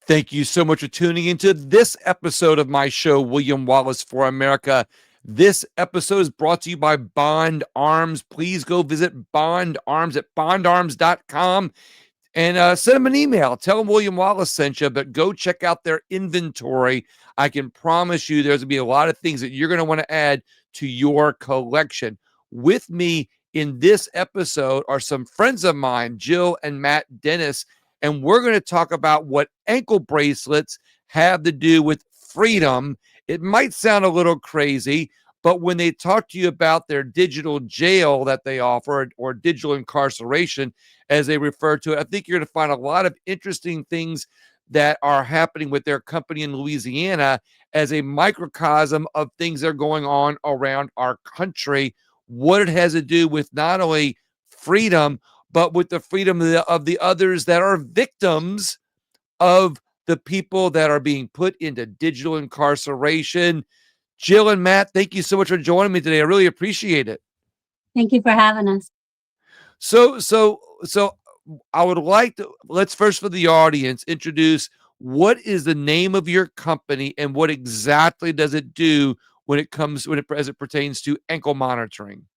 Thank you so much for tuning into this episode of my show, William Wallace for America. This episode is brought to you by Bond Arms. Please go visit Bond Arms at bondarms.com and send them an email. Tell them William Wallace sent you, but go check out their inventory. I can promise you there's going to be a lot of things that you're going to want to add to your collection. With me in this episode are some friends of mine, Jill and Matt Dennis, and we're going to talk about what ankle bracelets have to do with freedom. It might sound a little crazy, but when they talk to you about their digital jail that they offer, or digital incarceration, as they refer to it, I think you're going to find a lot of interesting things that are happening with their company in Louisiana as a microcosm of things that are going on around our country, what it has to do with not only freedom, but with the freedom of the others that are victims of the people that are being put into digital incarceration. Jill and Matt, thank you so much for joining me today. I really appreciate it. Thank you for having us. So I would like to, let's first, for the audience, introduce what is the name of your company and what exactly does it do as it pertains to ankle monitoring.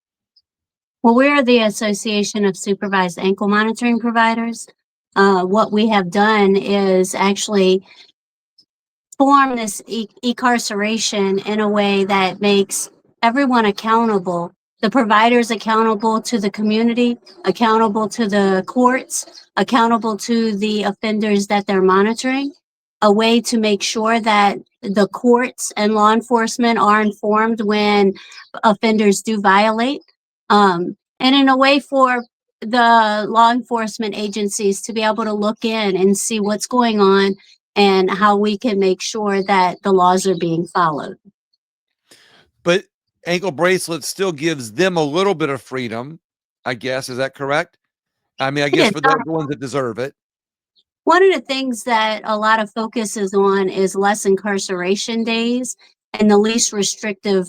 Well, we're the Association of Supervised Ankle Monitoring Providers. What we have done is actually form this incarceration in a way that makes everyone accountable. The providers accountable to the community, accountable to the courts, accountable to the offenders that they're monitoring. A way to make sure that the courts and law enforcement are informed when offenders do violate. And in a way for the law enforcement agencies to be able to look in and see what's going on and how we can make sure that the laws are being followed. But ankle bracelets still gives them a little bit of freedom, I guess. Is that correct? I mean, I guess for the ones that deserve it. One of the things that a lot of focus is on is less incarceration days and the least restrictive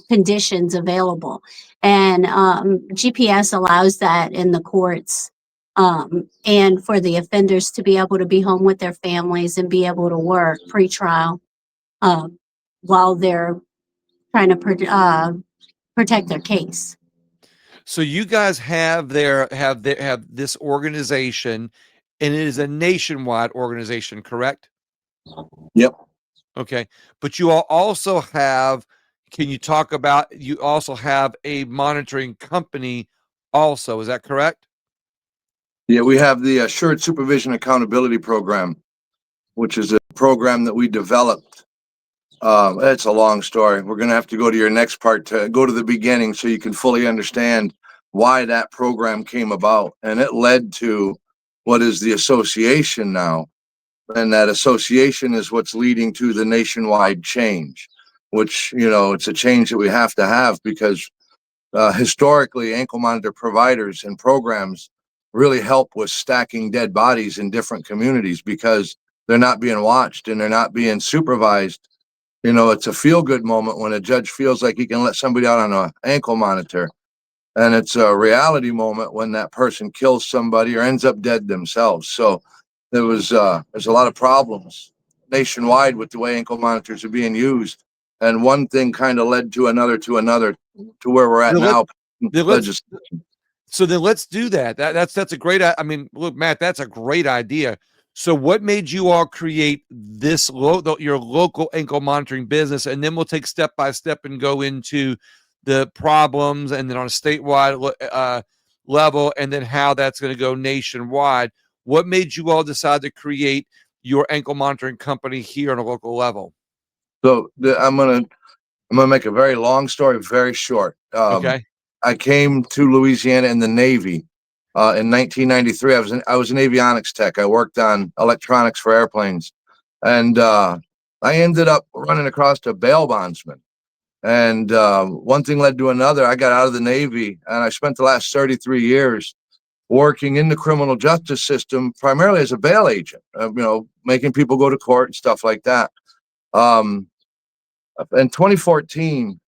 conditions available. And GPS allows that in the courts, and for the offenders to be able to be home with their families and be able to work pre-trial while they're trying to protect their case. So you guys have this organization, and it is a nationwide organization, correct? Yep. Okay. But you all also have, can you talk about, you also have a monitoring company also, is that correct? Yeah, we have the Assured Supervision Accountability Program, which is a program that we developed. It's a long story. We're going to have to go to your next part to go to the beginning so you can fully understand why that program came about. And it led to what is the association now. And that association is what's leading to the nationwide change, which, you know, it's a change that we have to have because historically ankle monitor providers and programs really help with stacking dead bodies in different communities because they're not being watched and they're not being supervised. You know, it's a feel-good moment when a judge feels like he can let somebody out on an ankle monitor. And it's a reality moment when that person kills somebody or ends up dead themselves. So there's a lot of problems nationwide with the way ankle monitors are being used. And one thing kind of led to another to where we're at now. So then let's do that. That's a great, I mean, look, Matt, that's a great idea. So what made you all create this, your local ankle monitoring business? And then we'll take step by step and go into the problems and then on a statewide level and then how that's going to go nationwide. What made you all decide to create your ankle monitoring company here on a local level? So I'm gonna make a very long story very short. Okay. I came to Louisiana in the Navy in 1993. I was an avionics tech. I worked on electronics for airplanes, and I ended up running across a bail bondsman. And one thing led to another. I got out of the Navy, and I spent the last 33 years working in the criminal justice system, primarily as a bail agent. You know, making people go to court and stuff like that. In 2014.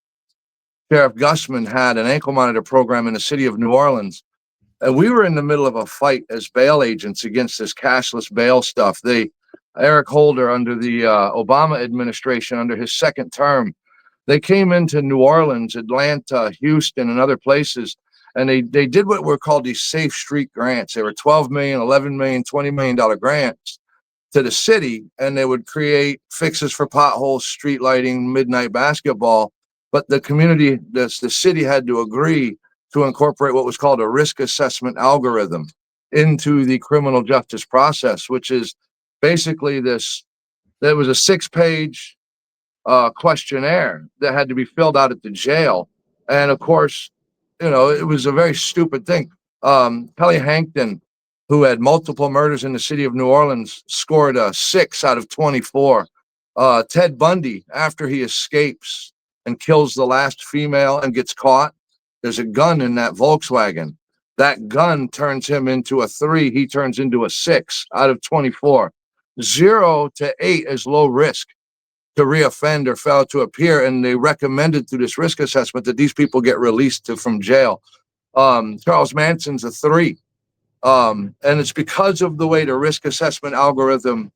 Sheriff Gussman had an ankle monitor program in the city of New Orleans. And we were in the middle of a fight as bail agents against this cashless bail stuff. Eric Holder under the Obama administration, under his second term. They came into New Orleans, Atlanta, Houston, and other places, and they did what were called these safe street grants. They were 12 million, 11 million, $20 million grants to the city, and they would create fixes for potholes, street lighting, midnight basketball. But the community, the city had to agree to incorporate what was called a risk assessment algorithm into the criminal justice process, which is basically this. There was a 6-page questionnaire that had to be filled out at the jail. And of course, it was a very stupid thing. Kelly Hankton, who had multiple murders in the city of New Orleans, scored a 6 out of 24. Ted Bundy, after he escapes and kills the last female and gets caught, there's a gun in that Volkswagen. That gun turns him into a 3. He turns into a 6 out of 24. 0 to 8 is low risk to reoffend or fail to appear, and they recommended through this risk assessment that these people get released from jail. Charles Manson's a 3. And it's because of the way the risk assessment algorithm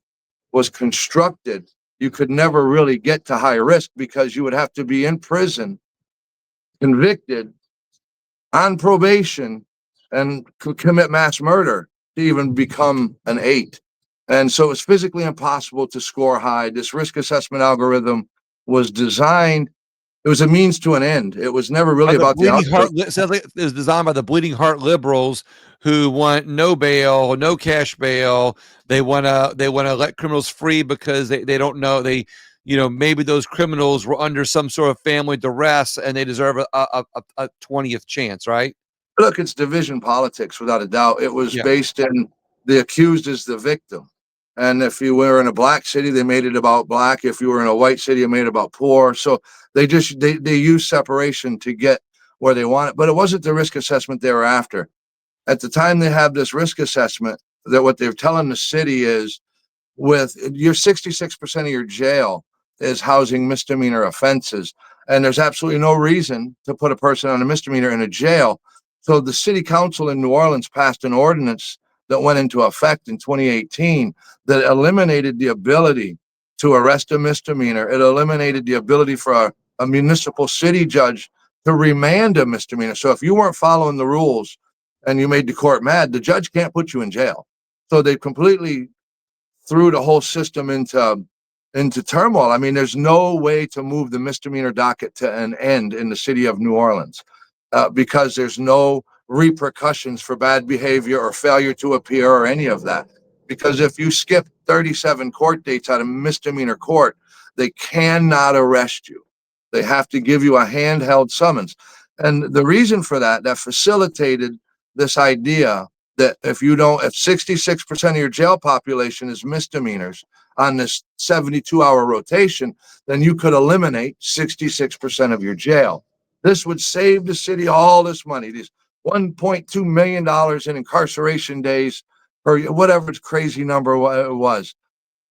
was constructed, you could never really get to high risk because you would have to be in prison, convicted, on probation, and commit mass murder to even become an 8. And so it's physically impossible to score high. This risk assessment algorithm was designed, it was a means to an end. It was never really about the outcome. It sounds like it was designed by the Bleeding Heart liberals who want no bail, no cash bail. They want to let criminals free because they don't know, maybe those criminals were under some sort of family duress and they deserve a 20th chance, right? Look, it's division politics without a doubt. It was based in the accused is the victim. And if you were in a black city, they made it about black. If you were in a white city, it made it about poor. So they use separation to get where they want it. But it wasn't the risk assessment they were after. At the time they have this risk assessment, that what they're telling the city is, with your 66% of your jail is housing misdemeanor offenses. And there's absolutely no reason to put a person on a misdemeanor in a jail. So the city council in New Orleans passed an ordinance that went into effect in 2018 that eliminated the ability to arrest a misdemeanor. It eliminated the ability for a municipal city judge to remand a misdemeanor. So if you weren't following the rules and you made the court mad, the judge can't put you in jail. So they completely threw the whole system into turmoil. I mean, there's no way to move the misdemeanor docket to an end in the city of New Orleans because there's no repercussions for bad behavior or failure to appear or any of that. Because if you skip 37 court dates out of misdemeanor court, they cannot arrest you. They have to give you a handheld summons. And the reason for that facilitated this idea that if 66% of your jail population is misdemeanors on this 72-hour rotation, then you could eliminate 66% of your jail. This would save the city all this money, these $1.2 million in incarceration days, or whatever its crazy number it was.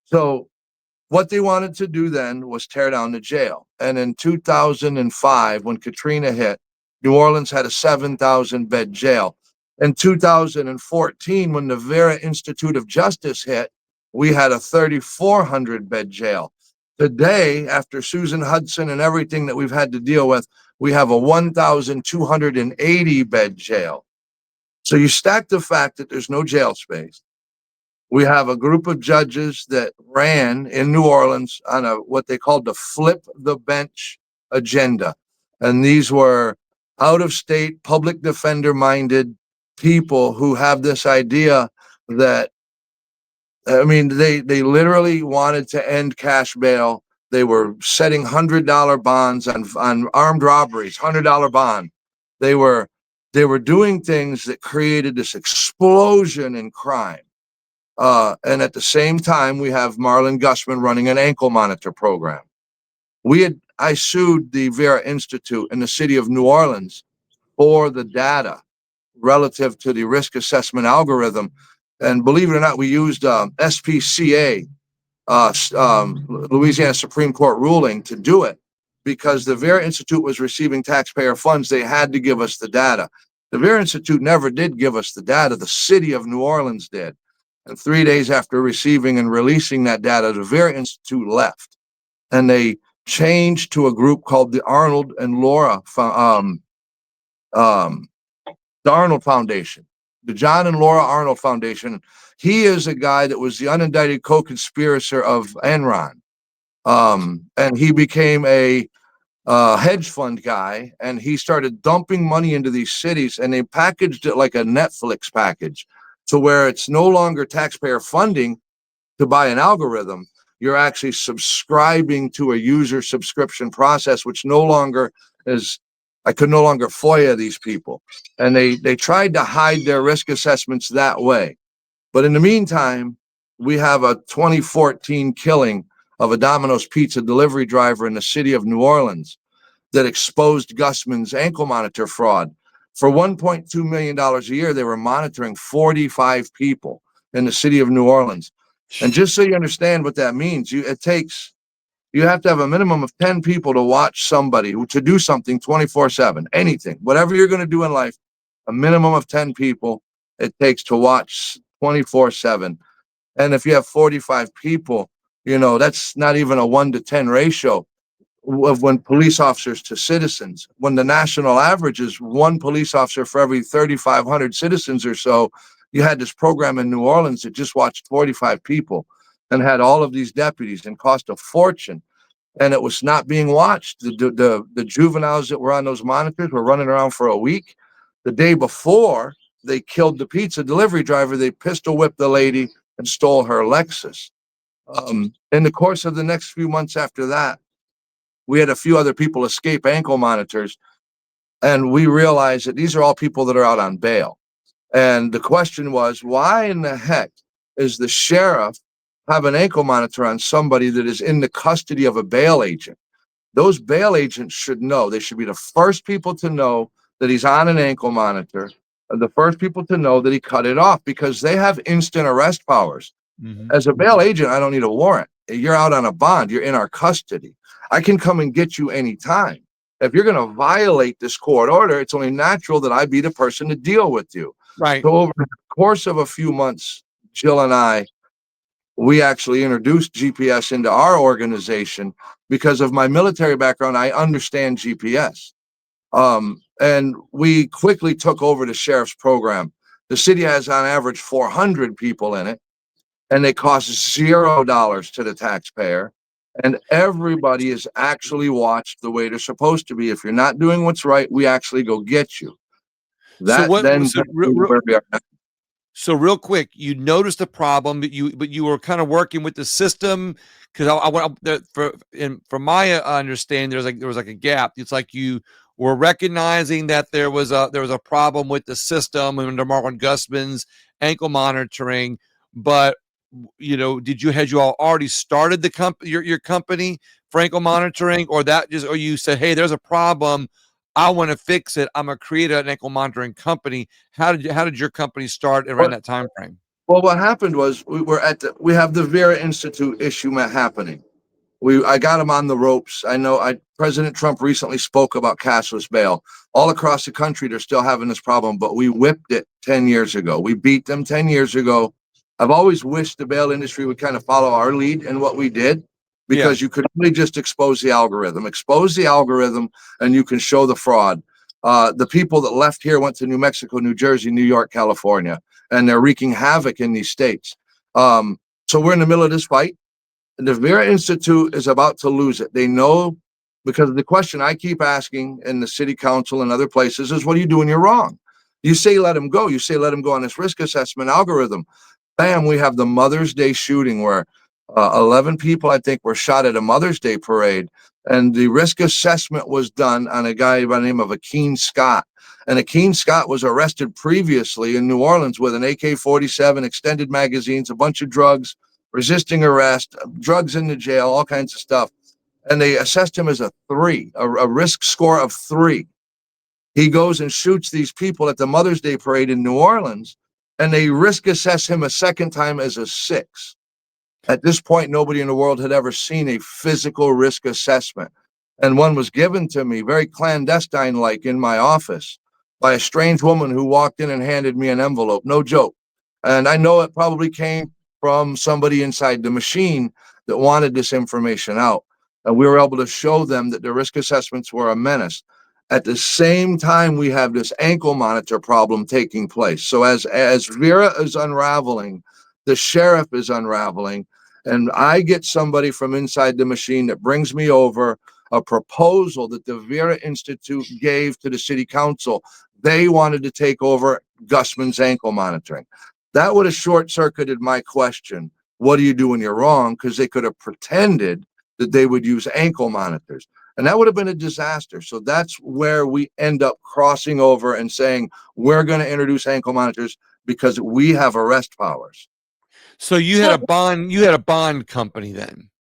So what they wanted to do then was tear down the jail. And in 2005, when Katrina hit, New Orleans had a 7,000-bed jail. In 2014, when the Vera Institute of Justice hit, we had a 3,400-bed jail. Today, after Susan Hudson and everything that we've had to deal with, we have a 1,280-bed jail. So you stack the fact that there's no jail space. We have a group of judges that ran in New Orleans on what they called the flip the bench agenda. And these were out-of-state, public defender-minded people who have this idea that, I mean, they literally wanted to end cash bail. They were setting $100 bonds on armed robberies, $100 bond. They were doing things that created this explosion in crime. And at the same time, we have Marlon Gusman running an ankle monitor program. I sued the Vera Institute in the city of New Orleans for the data relative to the risk assessment algorithm. And believe it or not, we used SPCA, Louisiana Supreme Court ruling to do it because the Vera Institute was receiving taxpayer funds. They had to give us the data. The Vera Institute never did give us the data. The city of New Orleans did. And 3 days after receiving and releasing that data, the Vera Institute left, and they changed to a group called the Arnold and Laura the Arnold Foundation, the John and Laura Arnold Foundation. He is a guy that was the unindicted co-conspirator of Enron. And he became a hedge fund guy, and he started dumping money into these cities, and they packaged it like a Netflix package to where it's no longer taxpayer funding to buy an algorithm. You're actually subscribing to a user subscription process, which no longer is, I could no longer FOIA these people. And they tried to hide their risk assessments that way. But in the meantime, we have a 2014 killing of a Domino's pizza delivery driver in the city of New Orleans that exposed Gusman's ankle monitor fraud. For $1.2 million a year, they were monitoring 45 people in the city of New Orleans. And just so you understand what that means, you have to have a minimum of 10 people to watch somebody, to do something 24/7, anything, whatever you're going to do in life, a minimum of 10 people it takes to watch 24/7. And if you have 45 people, that's not even a 1-to-10 ratio of when police officers to citizens, when the national average is one police officer for every 3,500 citizens or so. You had this program in New Orleans that just watched 45 people and had all of these deputies and cost a fortune. And it was not being watched. The juveniles that were on those monitors were running around for a week. The day before they killed the pizza delivery driver, they pistol whipped the lady and stole her Lexus. In the course of the next few months after that, we had a few other people escape ankle monitors, and we realized that these are all people that are out on bail. And the question was, why in the heck is the sheriff have an ankle monitor on somebody that is in the custody of a bail agent? Those bail agents should know. They should be the first people to know that he's on an ankle monitor, the first people to know that he cut it off, because they have instant arrest powers. Mhm. As a bail agent, I don't need a warrant. You're out on a bond. You're in our custody. I can come and get you anytime. If you're going to violate this court order, it's only natural that I be the person to deal with you. Right. So over the course of a few months, Jill and I, we actually introduced GPS into our organization because of my military background. I understand GPS. And we quickly took over the sheriff's program. The city has on average 400 people in it, and they cost $0 to the taxpayer. And everybody is actually watched the way they're supposed to be. If you're not doing what's right, we actually go get you. That then where we are now. So real quick, you noticed a problem, but you were kind of working with the system, because from my understanding, there was like a gap. It's like you were recognizing that there was a problem with the system under Marlon Gusman's ankle monitoring, but had you all already started the your company for ankle monitoring, or you said, hey, there's a problem, I want to fix it, I'm gonna create an ankle monitoring company? How did your company start around that time frame? Well, what happened was we have the Vera Institute issue happening. I got them on the ropes. I know President Trump recently spoke about cashless bail. All across the country, they're still having this problem, but we whipped it 10 years ago. We beat them 10 years ago. I've always wished the bail industry would kind of follow our lead in what we did, because you could really just expose the algorithm, and you can show the fraud. The people that left here went to New Mexico, New Jersey, New York, California, and they're wreaking havoc in these states. So we're in the middle of this fight. The Vera Institute is about to lose it. They know, because the question I keep asking in the city council and other places is, what do you do when you're wrong? You say let him go. You say let him go on this risk assessment algorithm. Bam, we have the Mother's Day shooting where 11 people, I think, were shot at a Mother's Day parade. And the risk assessment was done on a guy by the name of Akeem Scott. And Akeem Scott was arrested previously in New Orleans with an AK-47, extended magazines, a bunch of drugs, resisting arrest, drugs in the jail, all kinds of stuff. And they assessed him as a 3, a risk score of 3. He goes and shoots these people at the Mother's Day parade in New Orleans, and they risk assess him a second time as a 6. At this point, nobody in the world had ever seen a physical risk assessment. And one was given to me very clandestine-like in my office by a strange woman who walked in and handed me an envelope. No joke. And I know it probably came from somebody inside the machine that wanted this information out. And we were able to show them that the risk assessments were a menace. At the same time, we have this ankle monitor problem taking place. So as Vera is unraveling, the sheriff is unraveling, and I get somebody from inside the machine that brings me over a proposal that the Vera Institute gave to the city council. They wanted to take over Gusman's ankle monitoring. That would have short-circuited my question. What do you do when you're wrong? Because they could have pretended that they would use ankle monitors. And that would have been a disaster. So that's where we end up crossing over and saying, we're going to introduce ankle monitors because we have arrest powers. So you had a bond company then.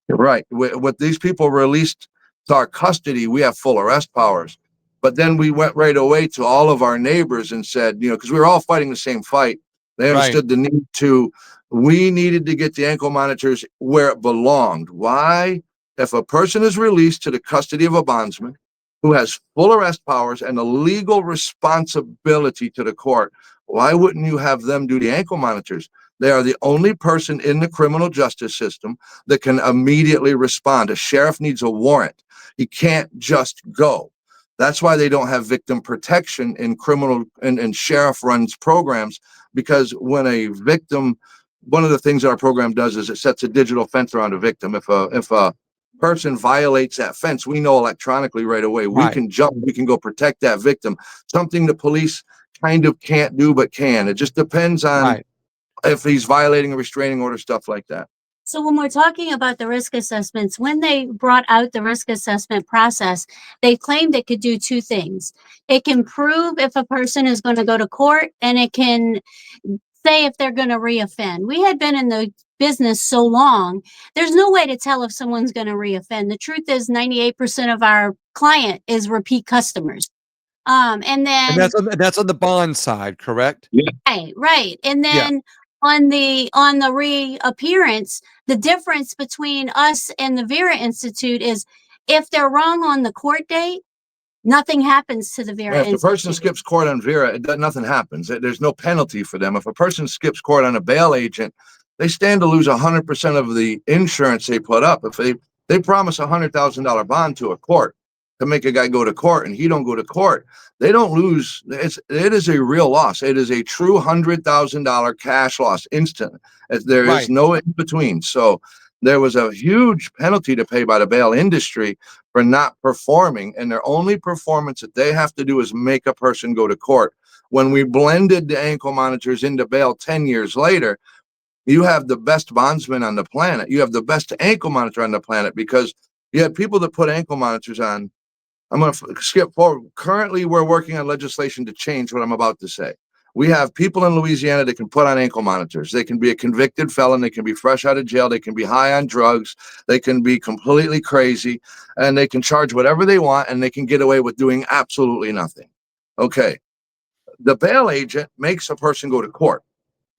Right. With these people released to our custody, we have full arrest powers. But then we went right away to all of our neighbors and said, because we were all fighting the same fight. They understood the need we needed to get the ankle monitors where it belonged. Why? If a person is released to the custody of a bondsman who has full arrest powers and a legal responsibility to the court, why wouldn't you have them do the ankle monitors? They are the only person in the criminal justice system that can immediately respond. A sheriff needs a warrant. He can't just go. That's why they don't have victim protection in criminal and sheriff runs programs, because when a victim, one of the things that our program does is it sets a digital fence around a victim. If a person violates that fence, we know electronically right away. We can jump, we can go protect that victim. Something the police kind of can't do, but can. It just depends on if he's violating a restraining order, stuff like that. So when we're talking about the risk assessments, when they brought out the risk assessment process, they claimed it could do two things. It can prove if a person is going to go to court, and it can say if they're going to reoffend. We had been in the business so long, there's no way to tell if someone's going to reoffend. The truth is 98% of our client is repeat customers. And that's on the bond side, correct? Yeah. Right. And then on the reappearance, the difference between us and the Vera Institute is if they're wrong on the court date, nothing happens to the Vera Institute. If a person skips court on Vera, nothing happens. There's no penalty for them. If a person skips court on a bail agent, they stand to lose 100% of the insurance they put up. If they promise $100,000 bond to a court to make a guy go to court and he don't go to court, they don't lose. It is a real loss. It is a true $100,000 cash loss instant. There is no in between. So there was a huge penalty to pay by the bail industry for not performing, and their only performance that they have to do is make a person go to court. When we blended the ankle monitors into bail 10 years later, you have the best bondsman on the planet. You have the best ankle monitor on the planet, because you have people that put ankle monitors on. I'm going to skip forward. Currently, we're working on legislation to change what I'm about to say. We have people in Louisiana that can put on ankle monitors. They can be a convicted felon. They can be fresh out of jail. They can be high on drugs. They can be completely crazy, and they can charge whatever they want, and they can get away with doing absolutely nothing. Okay. The bail agent makes a person go to court.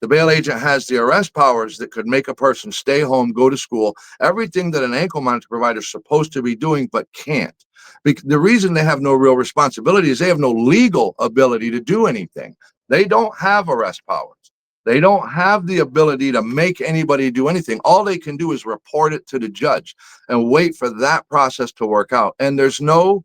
The bail agent has the arrest powers that could make a person stay home, go to school, everything that an ankle monitor provider is supposed to be doing, but can't. The reason they have no real responsibility is they have no legal ability to do anything. They don't have arrest powers. They don't have the ability to make anybody do anything. All they can do is report it to the judge and wait for that process to work out. And there's no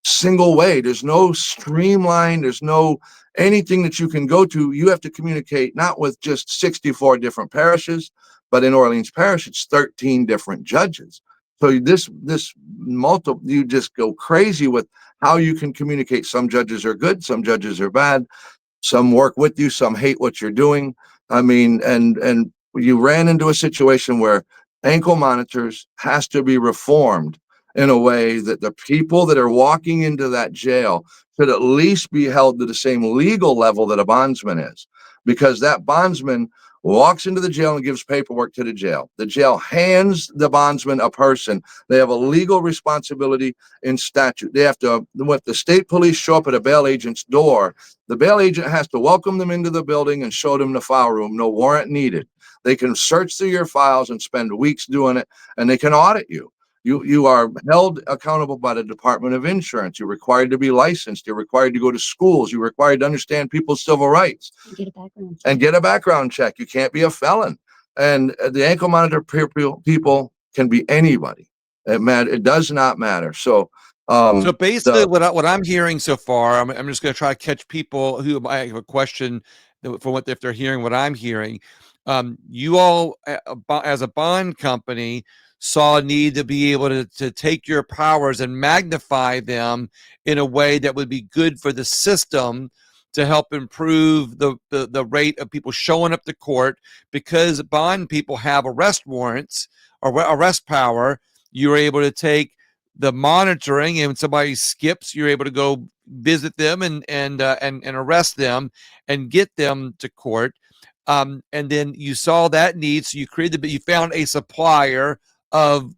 single way. There's no streamline. There's no anything that you can go to. You have to communicate not with just 64 different parishes, but in Orleans Parish, it's 13 different judges. So you just go crazy with how you can communicate. Some judges are good, some judges are bad, some work with you, some hate what you're doing. I mean, and you ran into a situation where ankle monitors has to be reformed in a way that the people that are walking into that jail should at least be held to the same legal level that a bondsman is, because that bondsman walks into the jail and gives paperwork to the jail. The jail hands the bondsman a person. They have a legal responsibility in statute. They have to, when the state police show up at a bail agent's door, the bail agent has to welcome them into the building and show them the file room. No warrant needed. They can search through your files and spend weeks doing it, and they can audit you. You are held accountable by the Department of Insurance. You're required to be licensed. You're required to go to schools. You're required to understand people's civil rights Get a background check. and get a background check. You can't be a felon. And the ankle monitor people can be anybody. It does not matter. So, So basically, what I'm hearing so far, I'm just going to try to catch people who might have a question for what if they're hearing what I'm hearing. You all, as a bond company, saw a need to be able to take your powers and magnify them in a way that would be good for the system to help improve the rate of people showing up to court, because bond people have arrest warrants or arrest power. You're able to take the monitoring, and when somebody skips, you're able to go visit them and arrest them and get them to court. And then you saw that need, so you found a supplier of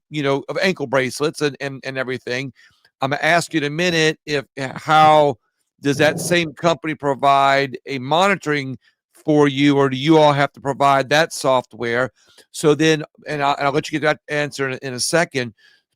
ankle bracelets and everything. I'm gonna ask you in a minute how does that same company provide a monitoring for you, or do you all have to provide that software? So then, and I'll let you get that answer in a second.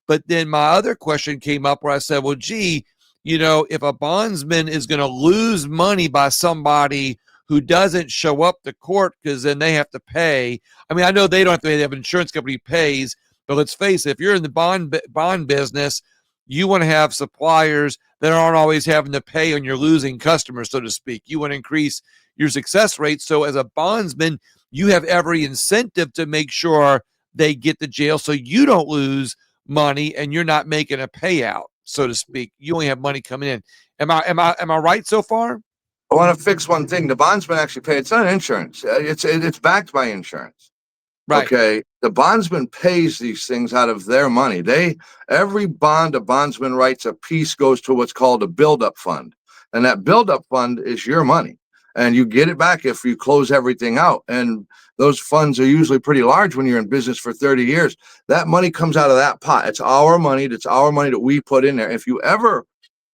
But then my other question came up where I said, well, gee, if a bondsman is going to lose money by somebody who doesn't show up to court, because then they have to pay. I mean, I know they don't have to pay, they have an insurance company who pays, but let's face it, if you're in the bond business, you want to have suppliers that aren't always having to pay on your losing customers, so to speak. You want to increase your success rate. So as a bondsman, you have every incentive to make sure they get to jail so you don't lose money and you're not making a payout, so to speak. You only have money coming in. Am I right so far? I want to fix one thing. The bondsman actually pays. It's not insurance. It's backed by insurance. Right. Okay. The bondsman pays these things out of their money. Every bond a bondsman writes, a piece goes to what's called a buildup fund. And that buildup fund is your money. And you get it back if you close everything out. And those funds are usually pretty large when you're in business for 30 years. That money comes out of that pot. It's our money. That's our money that we put in there. If you ever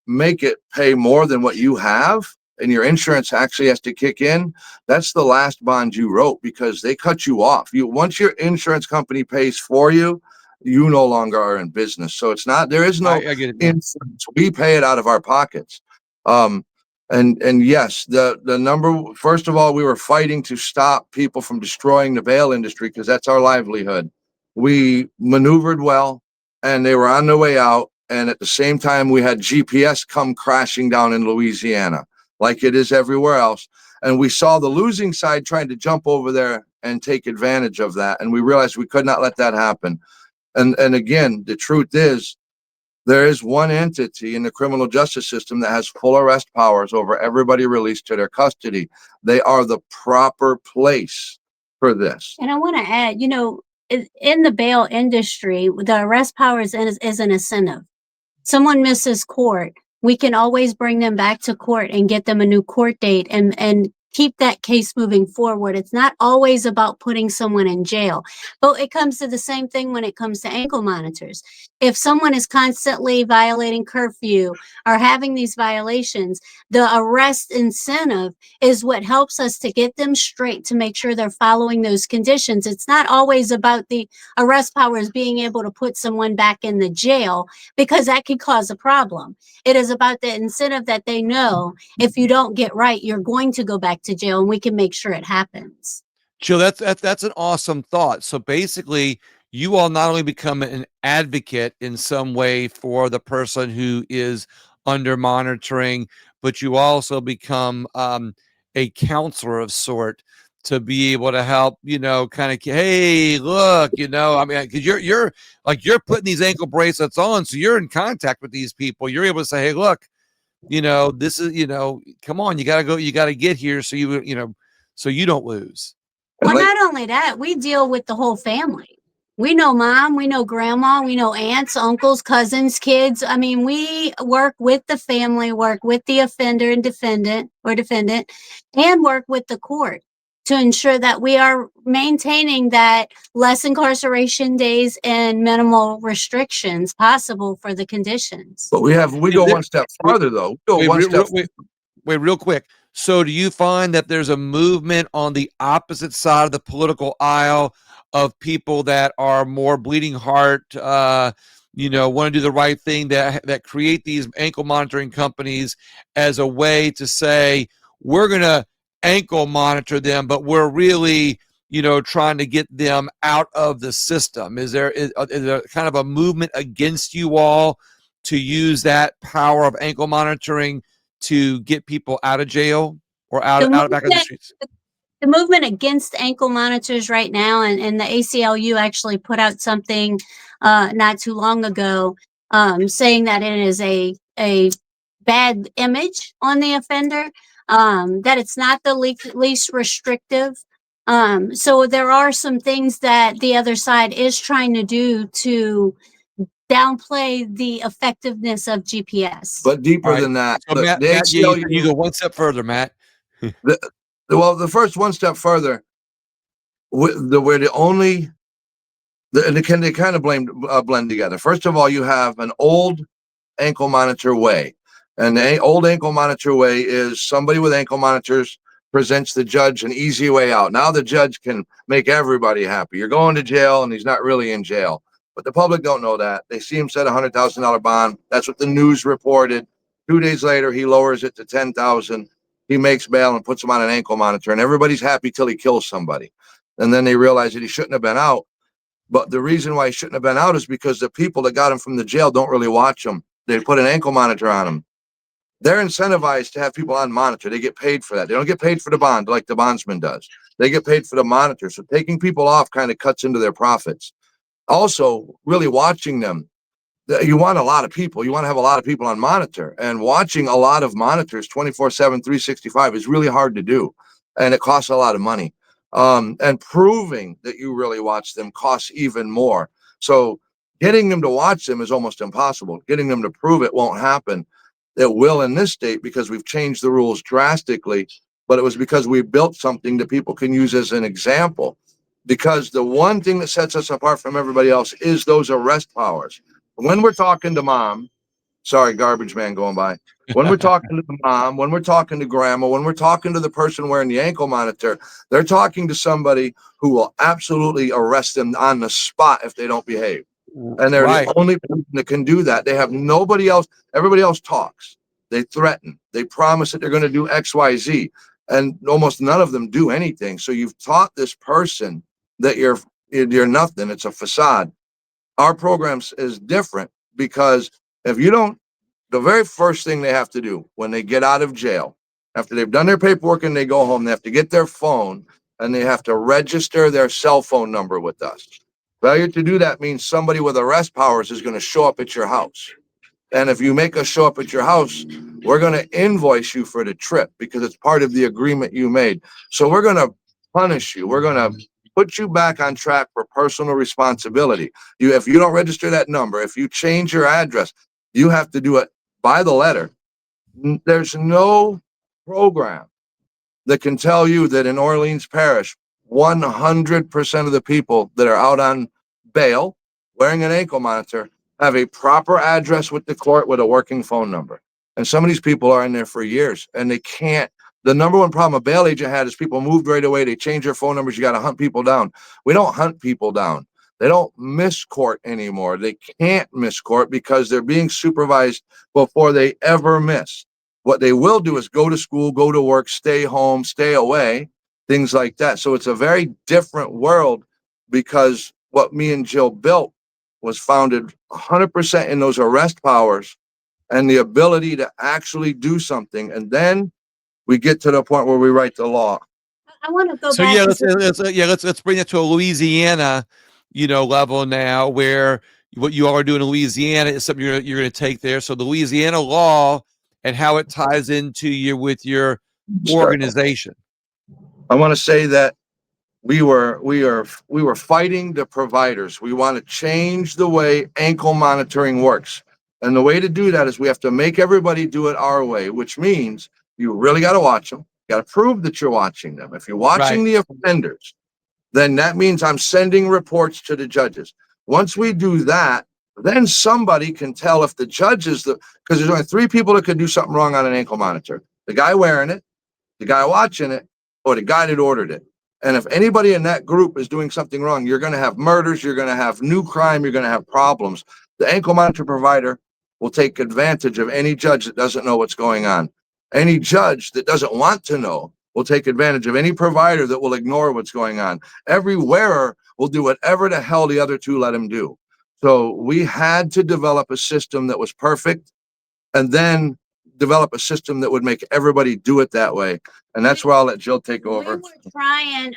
make it pay more than what you have, and your insurance actually has to kick in, that's the last bond you wrote, because they cut you off. Once your insurance company pays for you, you no longer are in business. So there is no I get it. insurance. We pay it out of our pockets. And yes, the number, first of all, we were fighting to stop people from destroying the bail industry, because that's our livelihood. We maneuvered well, and they were on their way out. And at the same time, we had GPS come crashing down in Louisiana, like it is everywhere else. And we saw the losing side trying to jump over there and take advantage of that. And we realized we could not let that happen. And again, the truth is, there is one entity in the criminal justice system that has full arrest powers over everybody released to their custody. They are the proper place for this. And I want to add, in the bail industry, the arrest powers is an incentive. Someone misses court, we can always bring them back to court and get them a new court date and keep that case moving forward. It's not always about putting someone in jail, but it comes to the same thing when it comes to ankle monitors. If someone is constantly violating curfew or having these violations, the arrest incentive is what helps us to get them straight to make sure they're following those conditions. It's not always about the arrest powers being able to put someone back in the jail, because that could cause a problem. It is about the incentive that they know if you don't get right, you're going to go back to jail, and we can make sure it happens. Jill, that's an awesome thought. So basically, you all not only become an advocate in some way for the person who is under monitoring, but you also become a counselor of sort to be able to help, kind of, hey, look, I mean, because you're putting these ankle bracelets on, so you're in contact with these people. You're able to say, hey, look, this is, come on, you got to get here so so you don't lose. Well, not only that, we deal with the whole family. We know mom, we know grandma, we know aunts, uncles, cousins, kids. I mean, we work with the family, work with the offender and defendant, and work with the court to ensure that we are maintaining that less incarceration days and minimal restrictions possible for the conditions. But we go one step farther, though. Wait, real quick. So do you find that there's a movement on the opposite side of the political aisle of people that are more bleeding heart, want to do the right thing, that create these ankle monitoring companies as a way to say, we're going to ankle monitor them, but we're really, trying to get them out of the system? Is there kind of a movement against you all to use that power of ankle monitoring to get people out of jail or out back on the streets? The movement against ankle monitors right now, and the ACLU actually put out something not too long ago, saying that it is a bad image on the offender, that it's not the least restrictive. So there are some things that the other side is trying to do to downplay the effectiveness of GPS. But deeper All right. than that, So look, Matt, the ACLU, you go one step further, Matt. the first one step further, we're the only, and they kind of blend together. First of all, you have an old ankle monitor way. And the old ankle monitor way is somebody with ankle monitors presents the judge an easy way out. Now the judge can make everybody happy. You're going to jail and he's not really in jail. But the public don't know that. They see him set $100,000 bond. That's what the news reported. 2 days later, he lowers it to 10,000. He makes bail and puts him on an ankle monitor, and everybody's happy till he kills somebody. And then they realize that he shouldn't have been out. But the reason why he shouldn't have been out is because the people that got him from the jail don't really watch him. They put an ankle monitor on him. They're incentivized to have people on monitor. They get paid for that. They don't get paid for the bond like the bondsman does. They get paid for the monitor. So taking people off kind of cuts into their profits. Also, really watching them. You want a lot of people. You want to have a lot of people on monitor. And watching a lot of monitors 24/7, 365 is really hard to do. And it costs a lot of money. And proving that you really watch them costs even more. So getting them to watch them is almost impossible. Getting them to prove it won't happen. It will in this state because we've changed the rules drastically, but it was because we built something that people can use as an example. Because the one thing that sets us apart from everybody else is those arrest powers. When we're talking to mom, sorry, garbage man going by. When we're talking to the mom, when we're talking to grandma, when we're talking to the person wearing the ankle monitor, they're talking to somebody who will absolutely arrest them on the spot if they don't behave. And they're Right. the only person that can do that. They have nobody else. Everybody else talks. They threaten. They promise that they're going to do X, Y, Z. And almost none of them do anything. So you've taught this person that you're nothing. It's a facade. Our programs is different because if you don't, the very first thing they have to do when they get out of jail, after they've done their paperwork and they go home, they have to get their phone and they have to register their cell phone number with us. Failure to do that means somebody with arrest powers is going to show up at your house. And if you make us show up at your house, we're going to invoice you for the trip because it's part of the agreement you made. So we're going to punish you. We're going to put you back on track for personal responsibility. If you don't register that number, if you change your address, you have to do it by the letter. There's no program that can tell you that in Orleans Parish, 100% of the people that are out on bail wearing an ankle monitor have a proper address with the court with a working phone number. And some of these people are in there for years and they can't. The number one problem a bail agent had is people moved right away. They change their phone numbers. You got to hunt people down. We don't hunt people down. They don't miss court anymore. They can't miss court because they're being supervised before they ever miss. What they will do is go to school, go to work, stay home, stay away, things like that. So it's a very different world because what me and Jill built was founded 100% in those arrest powers and the ability to actually do something. And then we get to the point where we write the law. I want to go So back. let's bring it to a Louisiana, level now, where what you all are doing in Louisiana is something you're going to take there. So the Louisiana law and how it ties into with your organization. I want to say that we were fighting the providers. We want to change the way ankle monitoring works. And the way to do that is we have to make everybody do it our way, which means you really got to watch them. You got to prove that you're watching them. If you're watching the offenders, then that means I'm sending reports to the judges. Once we do that, then somebody can tell if the judge is because there's only 3 people that could do something wrong on an ankle monitor: the guy wearing it, the guy watching it, or the guy that ordered it. And if anybody in that group is doing something wrong, you're going to have murders, you're going to have new crime, you're going to have problems. The ankle monitor provider will take advantage of any judge that doesn't know what's going on. Any judge that doesn't want to know will take advantage of any provider that will ignore what's going on. Every wearer will do whatever the hell the other two let him do. So we had to develop a system that was perfect, and then develop a system that would make everybody do it that way. And that's where I'll let Jill take over.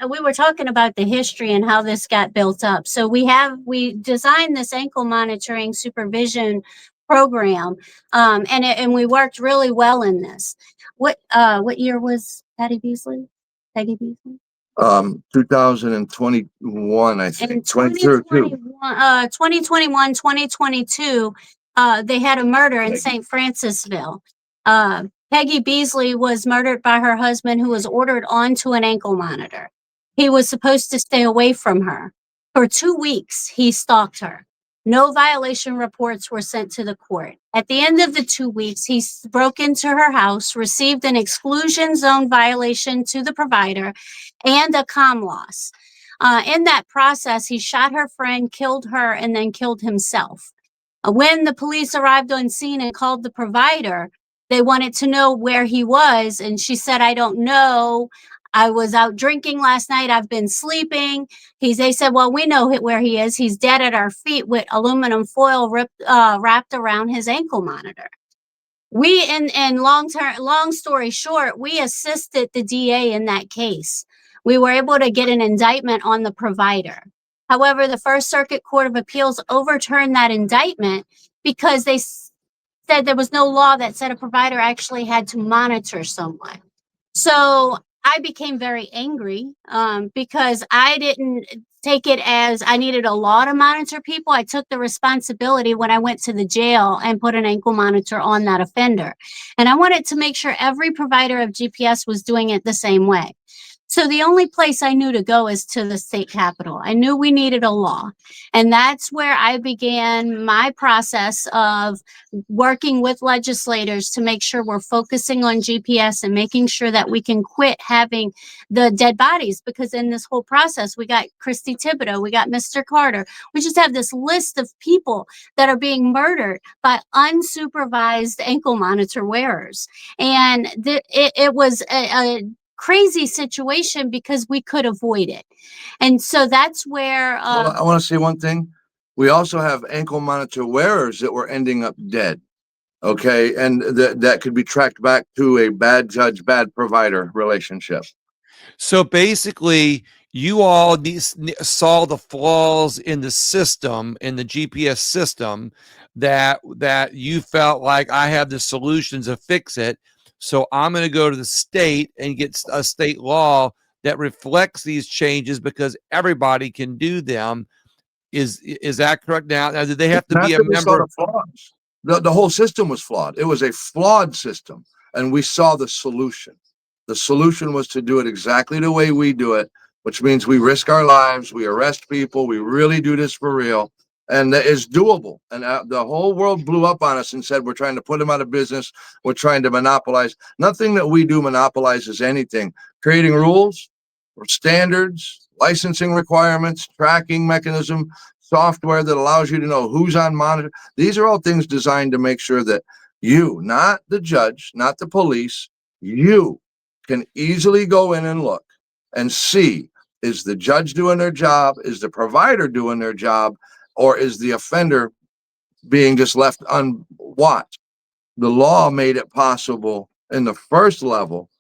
We were talking about the history and how this got built up. So we designed this ankle monitoring supervision program, and we worked really well in this. What year was Peggy Beasley? 2021, I think. In 2021, 2022, they had a murder in St. Francisville. Peggy Beasley was murdered by her husband, who was ordered onto an ankle monitor. He was supposed to stay away from her. For 2 weeks, he stalked her. No violation reports were sent to the court. At the end of the 2 weeks, he broke into her house, received an exclusion zone violation to the provider, and a comm loss. In that process, he shot her friend, killed her, and then killed himself. When the police arrived on scene and called the provider, they wanted to know where he was, and she said, "I don't know. I was out drinking last night. I've been sleeping." They said, "Well, we know where he is. He's dead at our feet with aluminum foil wrapped around his ankle monitor." Long story short, we assisted the DA in that case. We were able to get an indictment on the provider. However, the First Circuit Court of Appeals overturned that indictment because they said there was no law that said a provider actually had to monitor someone. So I became very angry because I didn't take it as I needed a law to monitor people. I took the responsibility when I went to the jail and put an ankle monitor on that offender. And I wanted to make sure every provider of GPS was doing it the same way. So the only place I knew to go is to the state capitol. I knew we needed a law. And that's where I began my process of working with legislators to make sure we're focusing on GPS and making sure that we can quit having the dead bodies. Because in this whole process, we got Christy Thibodeau, we got Mr. Carter. We just have this list of people that are being murdered by unsupervised ankle monitor wearers. And it was a crazy situation because we could avoid it. And so that's where I want to say one thing. We also have ankle monitor wearers that were ending up dead. Okay. And that could be tracked back to a bad judge, bad provider relationship. So basically, you all saw the flaws in the system, in the GPS system, that you felt like, I have the solutions to fix it. So I'm going to go to the state and get a state law that reflects these changes because everybody can do them. Is that correct? Now did they have to be a member? The whole system was flawed. It was a flawed system, and we saw the solution. The solution was to do it exactly the way we do it, which means we risk our lives, we arrest people, we really do this for real. And that is doable. And the whole world blew up on us and said, we're trying to put them out of business. We're trying to monopolize. Nothing that we do monopolizes anything. Creating rules or standards, licensing requirements, tracking mechanism, software that allows you to know who's on monitor. These are all things designed to make sure that you, not the judge, not the police, you can easily go in and look and see, is the judge doing their job? Is the provider doing their job? Or is the offender being just left unwatched? The law made it possible in the first level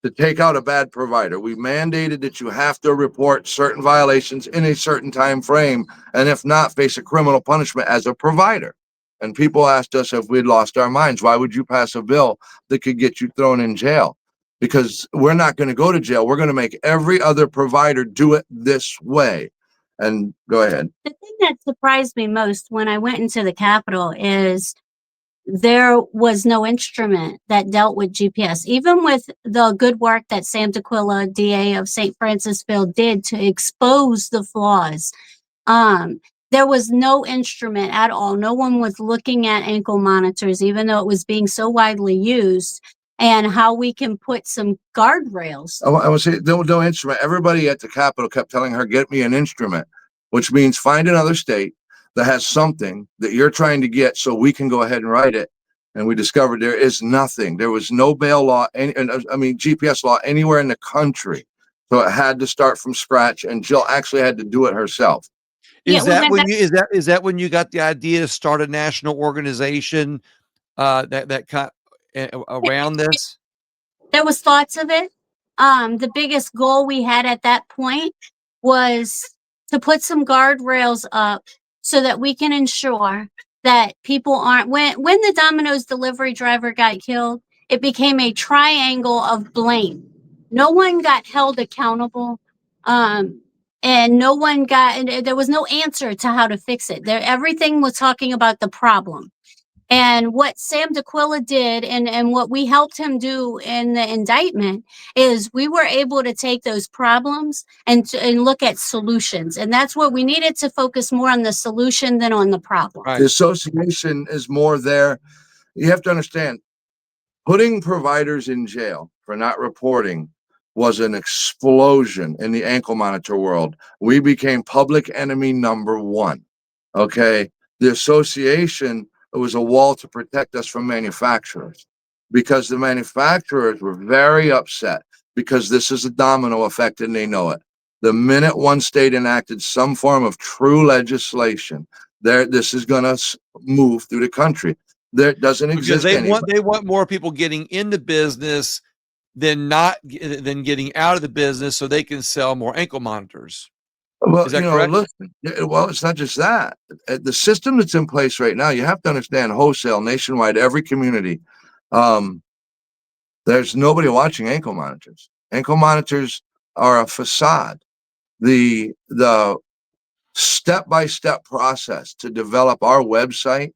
to take out a bad provider. We mandated that you have to report certain violations in a certain time frame, and if not, face a criminal punishment as a provider. And people asked us if we'd lost our minds. Why would you pass a bill that could get you thrown in jail? Because we're not going to go to jail. We're going to make every other provider do it this way. And go ahead. The thing that surprised me most when I went into the Capitol is there was no instrument that dealt with GPS. Even with the good work that Sam D'Aquila, DA of St. Francisville, did to expose the flaws, there was no instrument at all. No one was looking at ankle monitors, even though it was being so widely used, and how we can put some guardrails. I would say no instrument. Everybody at the Capitol kept telling her, get me an instrument, which means find another state, that has something that you're trying to get so we can go ahead and write it. And we discovered there is nothing. There was no bail law, GPS law anywhere in the country. So it had to start from scratch, and Jill actually had to do it herself. Yeah, Is we that went when back- you is that when you got the idea to start a national organization that kind around this? There was thoughts of it. The biggest goal we had at that point was to put some guardrails up so that we can ensure that people aren't, when the Domino's delivery driver got killed, it became a triangle of blame. No one got held accountable. And no one got, and there was no answer to how to fix it. Everything was talking about the problem. And what Sam D'Aquila did, and what we helped him do in the indictment, is we were able to take those problems and look at solutions. And that's what we needed, to focus more on the solution than on the problem. Right. The association is more there. You have to understand, putting providers in jail for not reporting was an explosion in the ankle monitor world. We became public enemy number one. Okay. The association, it was a wall to protect us from manufacturers, because the manufacturers were very upset, because this is a domino effect and they know it. The minute one state enacted some form of true legislation, this is going to move through the country. There doesn't exist Because they want more people getting into business than getting out of the business, so they can sell more ankle monitors. Well, Is that correct? listen, well, it's not just that. The system that's in place right now, you have to understand, wholesale, nationwide, every community, there's nobody watching ankle monitors. Ankle monitors are a facade. The step-by-step process to develop our website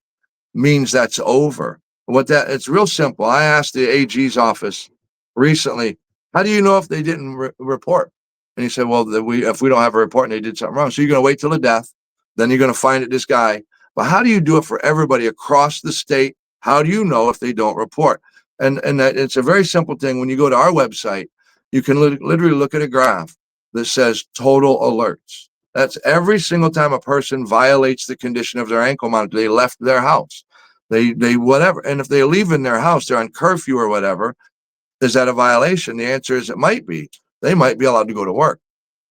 means that's over. It's real simple. I asked the AG's office recently, how do you know if they didn't report? And he said, well, if we don't have a report and they did something wrong, so you're going to wait till the death, then you're going to find it, this guy. But how do you do it for everybody across the state? How do you know if they don't report? And that it's a very simple thing. When you go to our website, you can literally look at a graph that says total alerts. That's every single time a person violates the condition of their ankle monitor. They left their house, they whatever. And if they leave in their house, they're on curfew or whatever. Is that a violation? The answer is it might be. They might be allowed to go to work.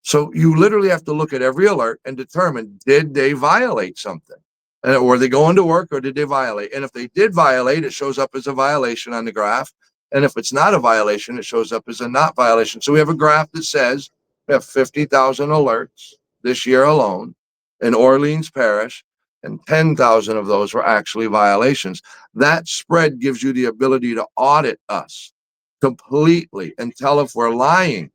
So you literally have to look at every alert and determine, did they violate something? Were they going to work, or did they violate? And if they did violate, it shows up as a violation on the graph. And if it's not a violation, it shows up as a not violation. So we have a graph that says we have 50,000 alerts this year alone in Orleans Parish, and 10,000 of those were actually violations. That spread gives you the ability to audit us completely and tell if we're lying.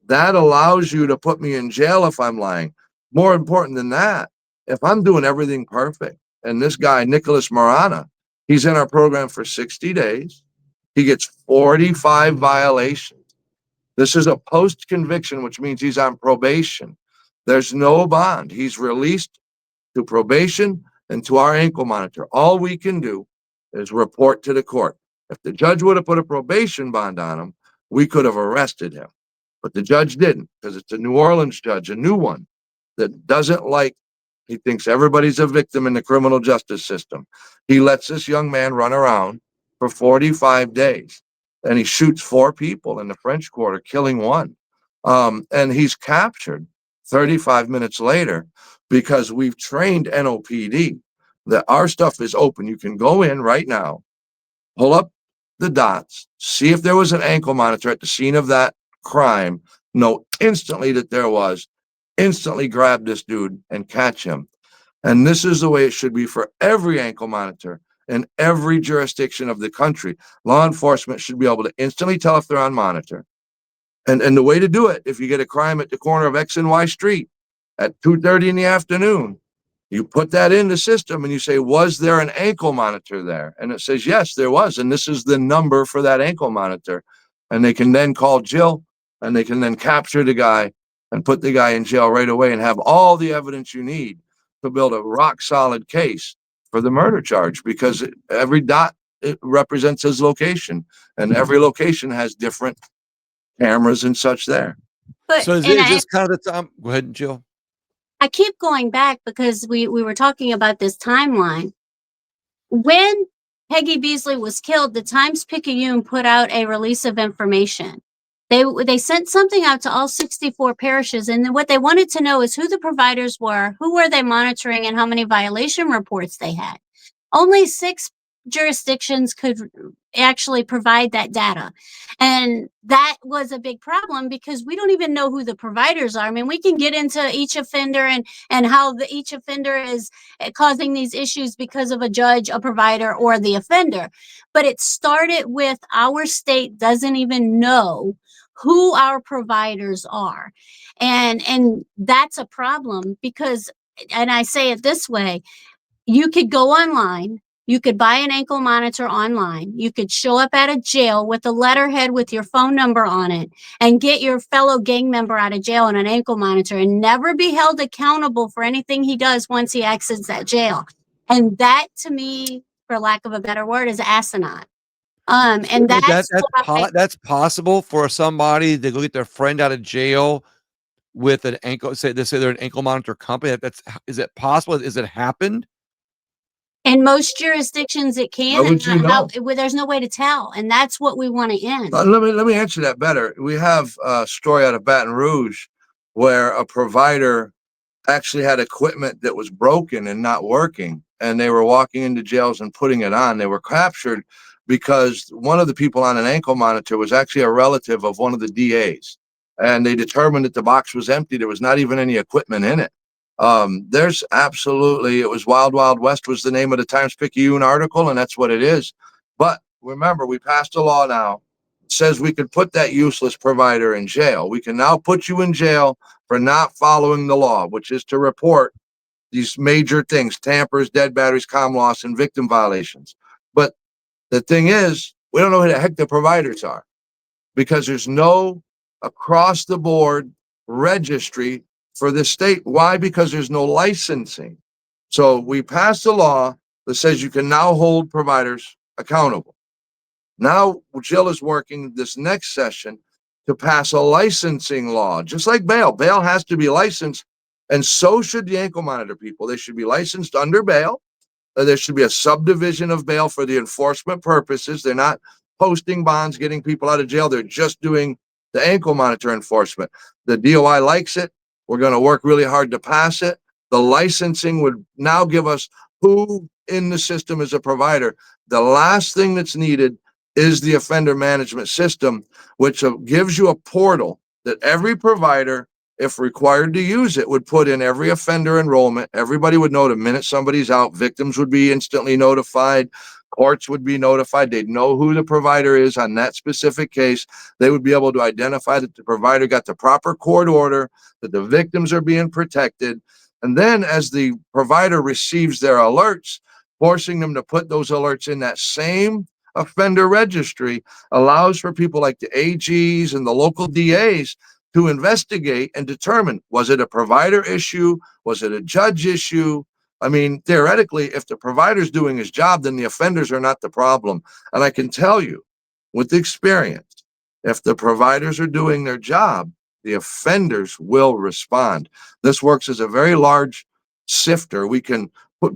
That allows you to put me in jail if I'm lying. More important than that, if I'm doing everything perfect, and this guy, Nicholas Marana, he's in our program for 60 days, he gets 45 violations. This is a post-conviction, which means he's on probation. There's no bond. He's released to probation and to our ankle monitor. All we can do is report to the court. If the judge would have put a probation bond on him, we could have arrested him. But the judge didn't, because it's a New Orleans judge, a new one, that doesn't like, he thinks everybody's a victim in the criminal justice system. He lets this young man run around for 45 days, and he shoots 4 people in the French Quarter, killing 1. And he's captured 35 minutes later, because we've trained NOPD that our stuff is open. You can go in right now, pull up the dots, see if there was an ankle monitor at the scene of that crime, know instantly that there was, instantly grab this dude and catch him. And this is the way it should be for every ankle monitor in every jurisdiction of the country. Law enforcement should be able to instantly tell if they're on monitor. And the way to do it, if you get a crime at the corner of X and Y Street at 2:30 in the afternoon, you put that in the system and you say, was there an ankle monitor there? And it says, yes, there was. And this is the number for that ankle monitor. And they can then call Jill, and they can then capture the guy and put the guy in jail right away, and have all the evidence you need to build a rock solid case for the murder charge, because every dot, it represents his location, and every location has different cameras and such there. But So is and this kind of the time? Go ahead, Jill. I keep going back because we were talking about this timeline. When Peggy Beasley was killed, the Times-Picayune put out a release of information. They sent something out to all 64 parishes, and then what they wanted to know is who the providers were, who were they monitoring, and how many violation reports they had. Only 6 jurisdictions could actually provide that data. And that was a big problem because we don't even know who the providers are. I mean, we can get into each offender and how each offender is causing these issues because of a judge, a provider, or the offender. But it started with our state doesn't even know who our providers are. And that's a problem because, and I say it this way, you could go online, you could buy an ankle monitor online, you could show up at a jail with a letterhead with your phone number on it and get your fellow gang member out of jail on an ankle monitor and never be held accountable for anything he does once he exits that jail. And that, to me, for lack of a better word, is asinine. And That's possible for somebody to go get their friend out of jail with an ankle. Say they're an ankle monitor company. Is it possible? Is it happened? In most jurisdictions, it can. How would you know? There's no way to tell, and that's what we want to end. Let me answer that better. We have a story out of Baton Rouge where a provider actually had equipment that was broken and not working, and they were walking into jails and putting it on. They were captured because one of the people on an ankle monitor was actually a relative of one of the DAs, and they determined that the box was empty. There was not even any equipment in it. There's absolutely, it was Wild Wild West was the name of the Times-Picayune article, and that's what it is. But remember, we passed a law now that says we could put that useless provider in jail. We can now put you in jail for not following the law, which is to report these major things: tampers, dead batteries, comm loss, and victim violations. But the thing is, we don't know who the heck the providers are because there's no across the board registry for the state. Why? Because there's no licensing. So we passed a law that says you can now hold providers accountable. Now Jill is working this next session to pass a licensing law, just like bail. Bail has to be licensed, and so should the ankle monitor people. They should be licensed under bail. There should be a subdivision of bail for the enforcement purposes. They're not posting bonds, getting people out of jail. They're just doing the ankle monitor enforcement. The DOI likes it. We're going to work really hard to pass it. The licensing would now give us who in the system is a provider. The last thing that's needed is the offender management system, which gives you a portal that every provider, if required to use it, would put in every offender enrollment. Everybody would know the minute somebody's out. Victims would be instantly notified. Courts would be notified. They'd know who the provider is on that specific case. They would be able to identify that the provider got the proper court order, that the victims are being protected. And then as the provider receives their alerts, forcing them to put those alerts in that same offender registry allows for people like the AGs and the local DAs to investigate and determine, was it a provider issue? Was it a judge issue? I mean, theoretically, if the provider's doing his job, then the offenders are not the problem. And I can tell you with experience, if the providers are doing their job, the offenders will respond. This works as a very large sifter. We can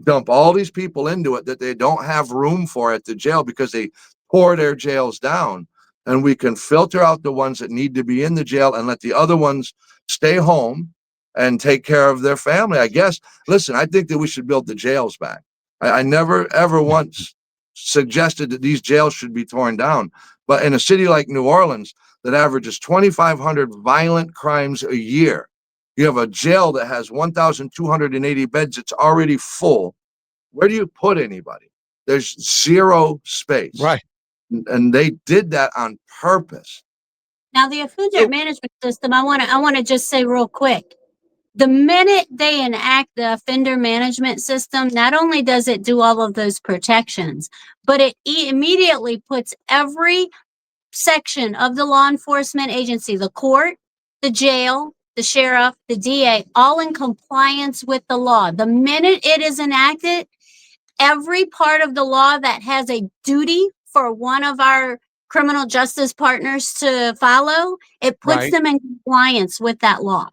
dump all these people into it that they don't have room for at the jail because they pour their jails down. And we can filter out the ones that need to be in the jail and let the other ones stay home and take care of their family, I guess. Listen, I think that we should build the jails back. I never, ever once suggested that these jails should be torn down. But in a city like New Orleans that averages 2,500 violent crimes a year, you have a jail that has 1,280 beds. It's already full. Where do you put anybody? There's zero space. Right. And they did that on purpose. Now, the offender management system, I want to just say real quick, the minute they enact the offender management system, not only does it do all of those protections, but it immediately puts every section of the law enforcement agency, the court, the jail, the sheriff, the DA, all in compliance with the law. The minute it is enacted, every part of the law that has a duty for one of our criminal justice partners to follow, it puts them in compliance with that law.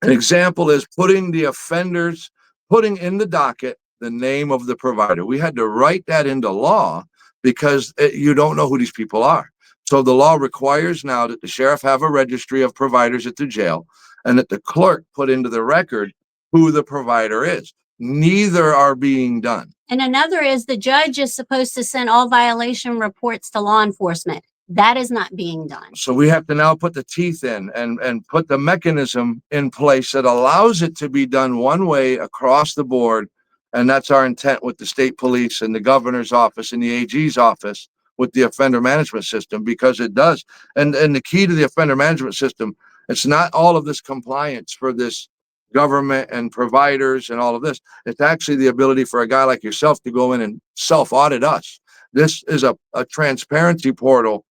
An example is putting in the docket the name of the provider. We had to write that into law because you don't know who these people are. So the law requires now that the sheriff have a registry of providers at the jail and that the clerk put into the record who the provider is. Neither are being done. And another is the judge is supposed to send all violation reports to law enforcement. That is not being done. So we have to now put the teeth in and put the mechanism in place that allows it to be done one way across the board. And that's our intent with the state police and the governor's office and the AG's office with the offender management system, because it does. And the key to the offender management system, it's not all of this compliance for this government and providers and all of this. It's actually the ability for a guy like yourself to go in and self-audit us. This is a transparency portal.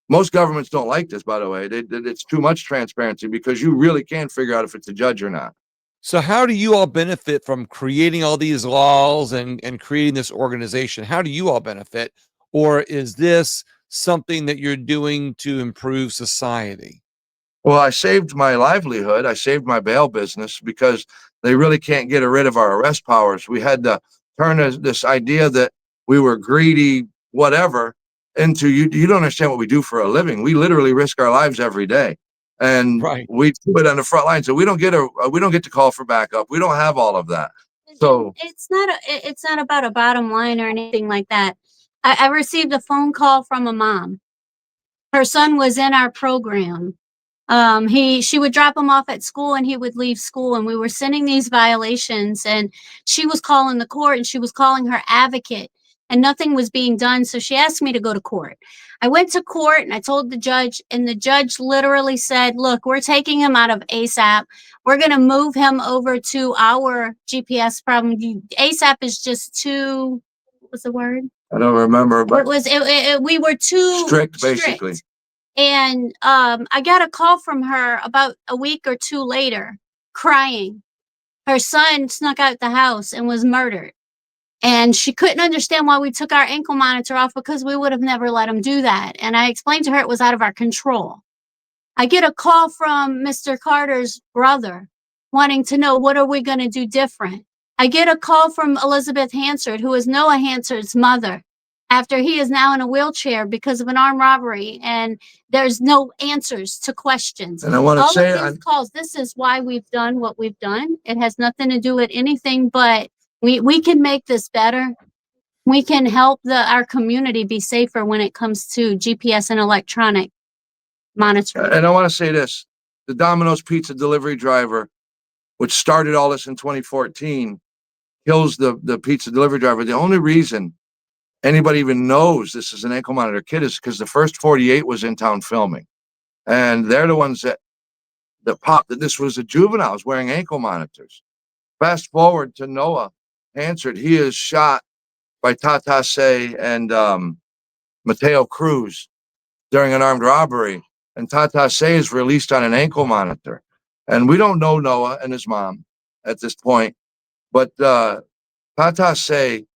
Most governments don't like this, by the way. It's too much transparency because you really can't figure out if it's a judge or not. So how do you all benefit from creating all these laws and creating this organization? How do you all benefit? Or is this something that you're doing to improve society? Well, I saved my livelihood. I saved my bail business because they really can't get rid of our arrest powers. We had to turn this idea that we were greedy, whatever, into you don't understand what we do for a living. We literally risk our lives every day. And Right. we do it on the front line. So we don't get to call for backup. We don't have all of that. So it's not about a bottom line or anything like that. I received a phone call from a mom. Her son was in our program. She would drop him off at school and he would leave school, and we were sending these violations, and she was calling the court and she was calling her advocate, and nothing was being done. So she asked me to go to court. I went to court and I told the judge, and the judge literally said, look, we're taking him out of ASAP. We're going to move him over to our GPS problem. ASAP is just too, what was the word? I don't remember, but we were too strict, basically. And I got a call from her about a week or two later, crying. Her son snuck out the house and was murdered. And she couldn't understand why we took our ankle monitor off, because we would have never let him do that. And I explained to her it was out of our control. I get a call from Mr. Carter's brother wanting to know, what are we going to do different? I get a call from Elizabeth Hansard, who is Noah Hansard's mother, after he is now in a wheelchair because of an armed robbery, and there's no answers to questions. And I want to All say, of these calls, this is why we've done what we've done. It has nothing to do with anything, but we can make this better. We can help our community be safer when it comes to GPS and electronic monitoring. and I want to say this, the Domino's pizza delivery driver, which started all this in 2014, kills the pizza delivery driver. The only reason anybody even knows this is an ankle monitor kit is because the first 48 was in town filming. And they're the ones that popped that this was a juveniles wearing ankle monitors. Fast forward to Noah Hansard. He is shot by Tata Say and Mateo Cruz during an armed robbery. And Tata Say is released on an ankle monitor. And we don't know Noah and his mom at this point, but Tata Say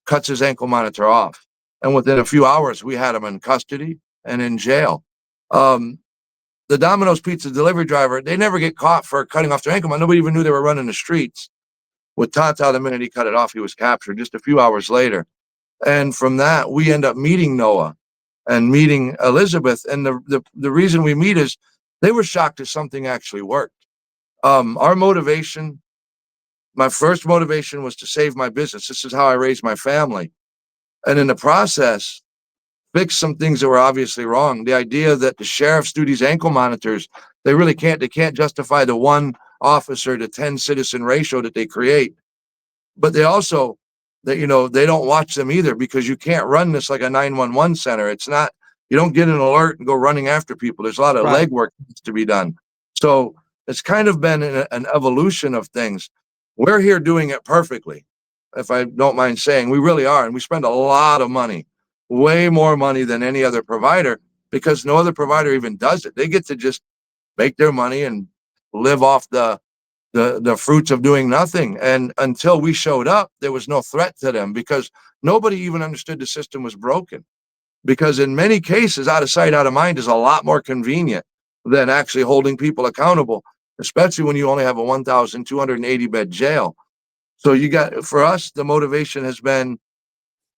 cuts his ankle monitor off. And within a few hours, we had him in custody and in jail. The Domino's pizza delivery driver, they never get caught for cutting off their ankle monitor. Nobody even knew they were running the streets. With Tata, the minute he cut it off, he was captured just a few hours later. And from that, we end up meeting Noah and meeting Elizabeth. And the reason we meet is they were shocked that something actually worked. Our motivation, my first motivation was to save my business. This is how I raised my family. And in the process, fix some things that were obviously wrong. The idea that the sheriffs do these ankle monitors, they can't justify the 1 officer to 10 citizen ratio that they create. But they also, they don't watch them either, because you can't run this like a 911 center. It's not, you don't get an alert and go running after people. There's a lot of legwork to be done. So it's kind of been an evolution of things. We're here doing it perfectly, if I don't mind saying. We really are. And we spend a lot of money, way more money than any other provider, because no other provider even does it. They get to just make their money and live off the fruits of doing nothing. And until we showed up, there was no threat to them, because nobody even understood the system was broken. Because in many cases, out of sight, out of mind is a lot more convenient than actually holding people accountable. especially when you only have a 1,280 bed jail. So for us, the motivation has been,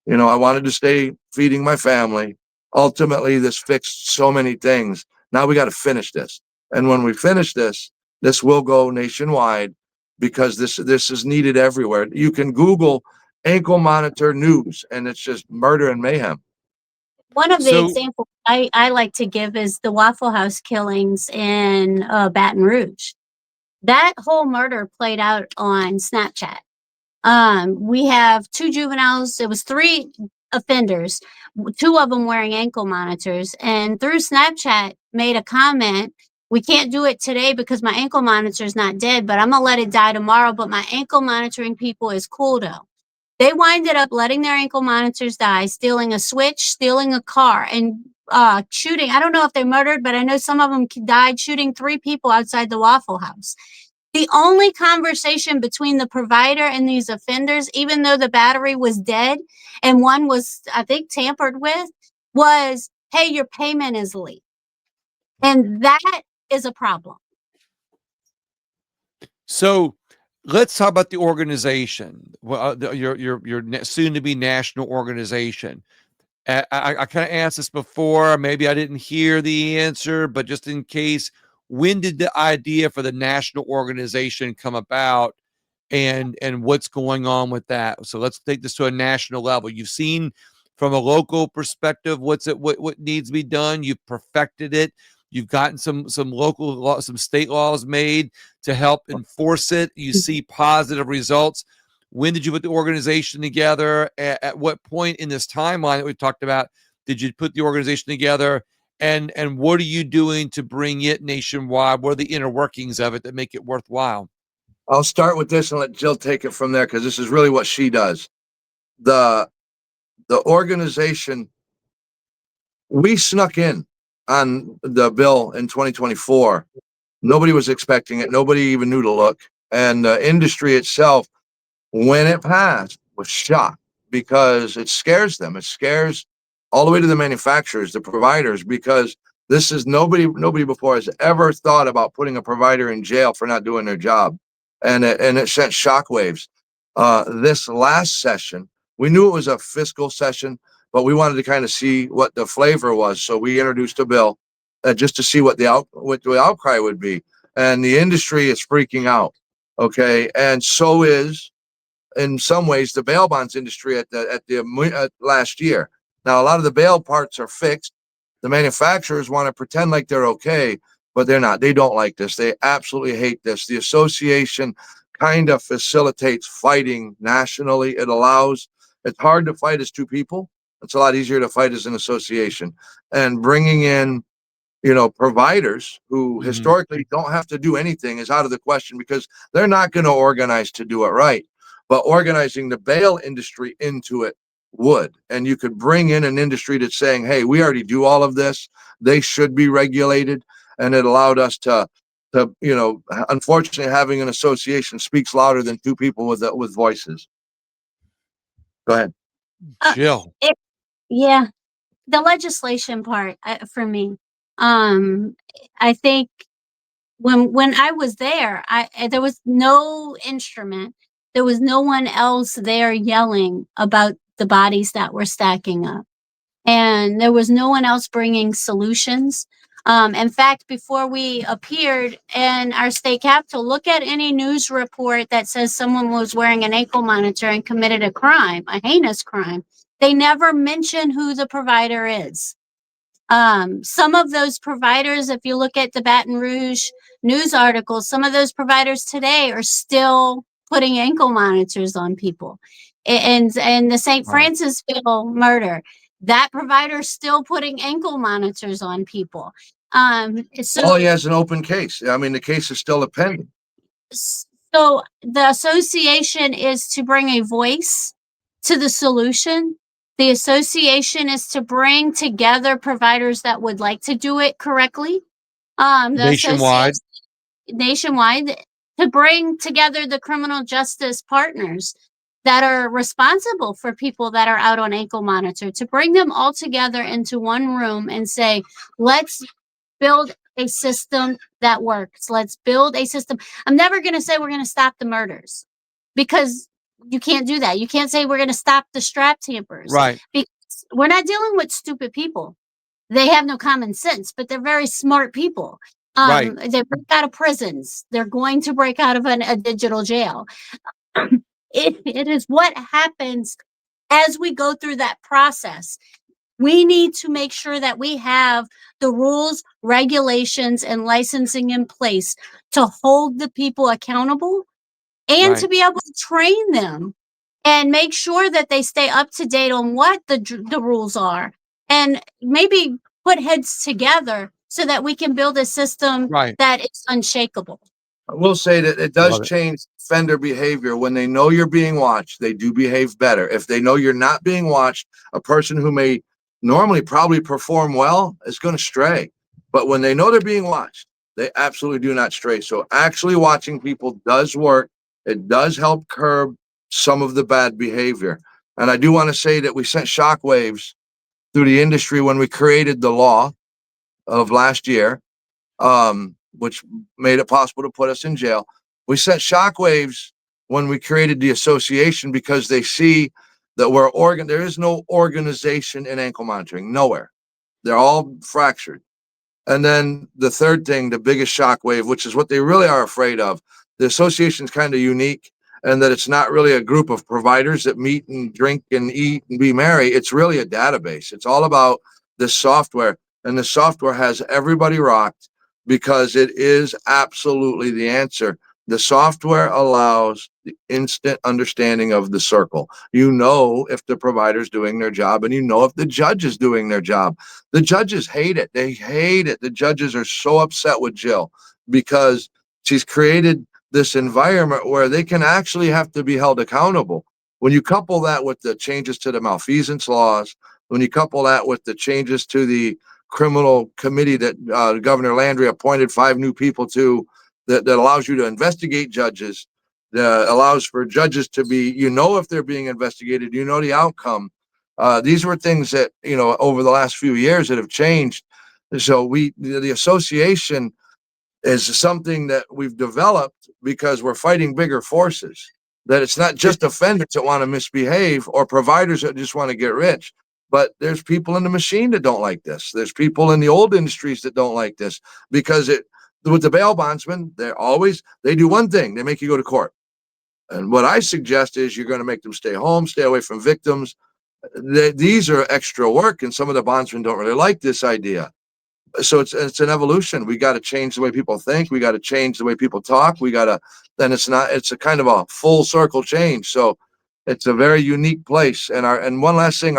I wanted to stay feeding my family. Ultimately, this fixed so many things. Now we got to finish this. And when we finish this, this will go nationwide because this is needed everywhere. You can Google ankle monitor news and it's just murder and mayhem. One of the So- examples I like to give is the Waffle House killings in Baton Rouge. That whole murder played out on Snapchat. We have 2 juveniles. It was 3 offenders, 2 of them wearing ankle monitors, and through Snapchat made a comment. We can't do it today because my ankle monitor is not dead, but I'm gonna let it die tomorrow. But my ankle monitoring people is cool though. They winded up letting their ankle monitors die, stealing a switch, stealing a car, and shooting. I don't know if they murdered, but I know some of them died shooting 3 people outside the Waffle House. The only conversation between the provider and these offenders, even though the battery was dead and one was, I think, tampered with, was, hey, your payment is late. And that is a problem. So let's talk about the organization. Well, your soon to be national organization. I kind of asked this before. Maybe I didn't hear the answer, but just in case, when did the idea for the national organization come about, and what's going on with that? So let's take this to a national level. You've seen from a local perspective what needs to be done. You've perfected it. You've gotten some local law, some state laws made to help enforce it. You see positive results. When did you put the organization together? At what point in this timeline that we talked about did you put the organization together? And what are you doing to bring it nationwide? What are the inner workings of it that make it worthwhile? I'll start with this and let Jill take it from there because this is really what she does. The organization, we snuck in on the bill in 2024. Nobody was expecting it. Nobody even knew to look. And the industry itself, when it passed, was shocked because it scares them. It scares all the way to the manufacturers, the providers, because this is nobody before has ever thought about putting a provider in jail for not doing their job. And it sent shockwaves. This last session, we knew it was a fiscal session, but we wanted to kind of see what the flavor was. So we introduced a bill just to see what the outcry would be. And the industry is freaking out. Okay. And so is, in some ways, the bail bonds industry at last year. Now, a lot of the bail parts are fixed. The manufacturers want to pretend like they're okay, but they're not. They don't like this. They absolutely hate this. The association kind of facilitates fighting nationally. It's hard to fight as 2 people. It's a lot easier to fight as an association. And bringing in, providers who historically don't have to do anything is out of the question because they're not going to organize to do it right. But organizing the bail industry into it would. And you could bring in an industry that's saying, hey, we already do all of this. They should be regulated. And it allowed us to unfortunately, having an association speaks louder than 2 people with voices. Go ahead. Jill. Yeah, the legislation part for me. I think when I was there, there was no instrument. There was no one else there yelling about the bodies that were stacking up. And there was no one else bringing solutions. In fact, before we appeared in our state capitol, look at any news report that says someone was wearing an ankle monitor and committed a crime, a heinous crime. They never mention who the provider is. Some of those providers, if you look at the Baton Rouge news articles, some of those providers today are still putting ankle monitors on people. And the St. Francisville murder, that provider is still putting ankle monitors on people. So he has an open case. I mean, the case is still pending. So the association is to bring a voice to the solution. The association is to bring together providers that would like to do it correctly. Nationwide. Nationwide, to bring together the criminal justice partners that are responsible for people that are out on ankle monitor, to bring them all together into one room and say, let's build a system that works. Let's build a system. I'm never going to say we're going to stop the murders, because you can't do that. You can't say we're going to stop the strap tampers, Right. because we're not dealing with stupid people. They have no common sense, but they're very smart people. Right. They break out of prisons. They're going to break out of a digital jail. It is what happens as we go through that process. We need to make sure that we have the rules, regulations, and licensing in place to hold the people accountable, and Right. to be able to train them and make sure that they stay up to date on what the rules are, and maybe put heads together so that we can build a system Right. that is unshakable. I will say that it does Love it. change offender behavior. When they know you're being watched, they do behave better. If they know you're not being watched, a person who may normally probably perform well is going to stray. But when they know they're being watched, they absolutely do not stray. So actually watching people does work. It does help curb some of the bad behavior. And I do want to say that we sent shockwaves through the industry when we created the law of last year, which made it possible to put us in jail. We sent shockwaves when we created the association, because they see that there is no organization in ankle monitoring, nowhere. They're all fractured. And then the third thing, the biggest shockwave, which is what they really are afraid of, the association is kind of unique, and that it's not really a group of providers that meet and drink and eat and be merry. It's really a database. It's all about this software, and the software has everybody rocked because it is absolutely the answer. The software allows the instant understanding of the circle. You know if the provider's doing their job, and you know if the judge is doing their job. The judges hate it. They hate it. The judges are so upset with Jill because she's created this environment where they can actually have to be held accountable. When you couple that with the changes to the malfeasance laws, when you couple that with the changes to the criminal committee that Governor Landry appointed 5 new people to, that allows you to investigate judges, that allows for judges to be, if they're being investigated, the outcome. These were things that, over the last few years that have changed. So the association is something that we've developed because we're fighting bigger forces, that it's not just offenders that want to misbehave or providers that just want to get rich, but there's people in the machine that don't like this. There's people in the old industries that don't like this, because with the bail bondsmen, they do one thing: they make you go to court. And what I suggest is you're going to make them stay home, stay away from victims. These are extra work, and some of the bondsmen don't really like this idea. So it's an evolution. We got to change the way people think. We got to change the way people talk. It's a kind of a full circle change. So it's a very unique place. And one last thing,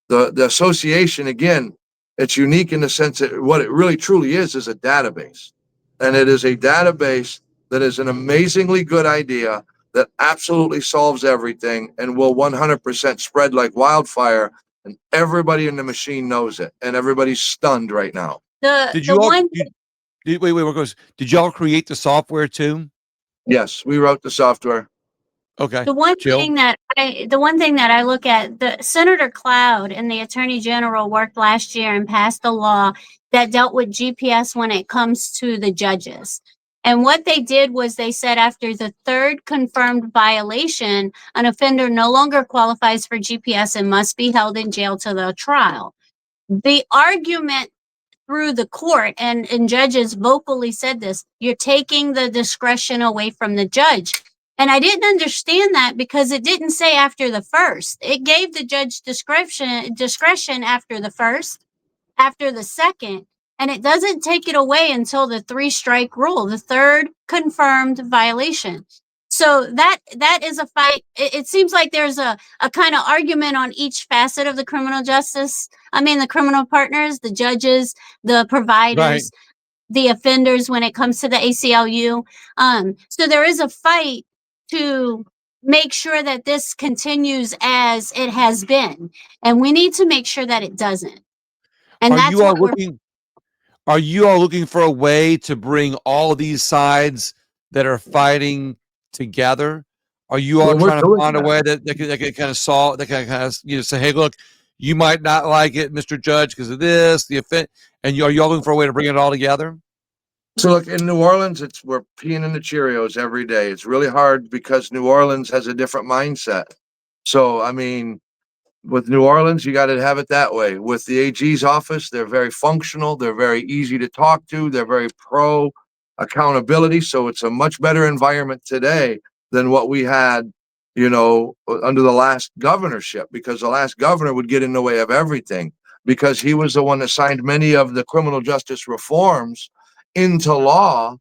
the association, again, it's unique in the sense that what it really truly is a database. And it is a database that is an amazingly good idea that absolutely solves everything and will 100% spread like wildfire. And everybody in the machine knows it, and everybody's stunned right now. Did y'all create the software too? Yes, we wrote the software. Okay. The one Jill? thing that I look at, the Senator Cloud and the Attorney General worked last year and passed a law that dealt with GPS when it comes to the judges. And what they did was they said after the 3rd confirmed violation, an offender no longer qualifies for GPS and must be held in jail till the trial. The argument through the court, and judges vocally said this, you're taking the discretion away from the judge. And I didn't understand that, because it didn't say after the 1st. It gave the judge discretion after the 1st, after the 2nd, and it doesn't take it away until the 3-strike rule, the 3rd confirmed violation. So that is a fight. It seems like there's a kind of argument on each facet of the criminal justice. The criminal partners, the judges, the providers, the offenders when it comes to the ACLU. So there is a fight to make sure that this continues as it has been. And we need to make sure that it doesn't. And are you all looking for a way to bring all of these sides that are fighting together? Are you all trying to find a way that can kind of solve, that can kind of say, hey, look, you might not like it, Mr. Judge, because of this, the offense, and are you all looking for a way to bring it all together? So look, in New Orleans, we're peeing in the Cheerios every day. It's really hard because New Orleans has a different mindset. So, I mean, with New Orleans, you got to have it that way. With the AG's office, they're very functional. They're very easy to talk to. They're very pro accountability. So it's a much better environment today than what we had, under the last governorship, because the last governor would get in the way of everything because he was the one that signed many of the criminal justice reforms into law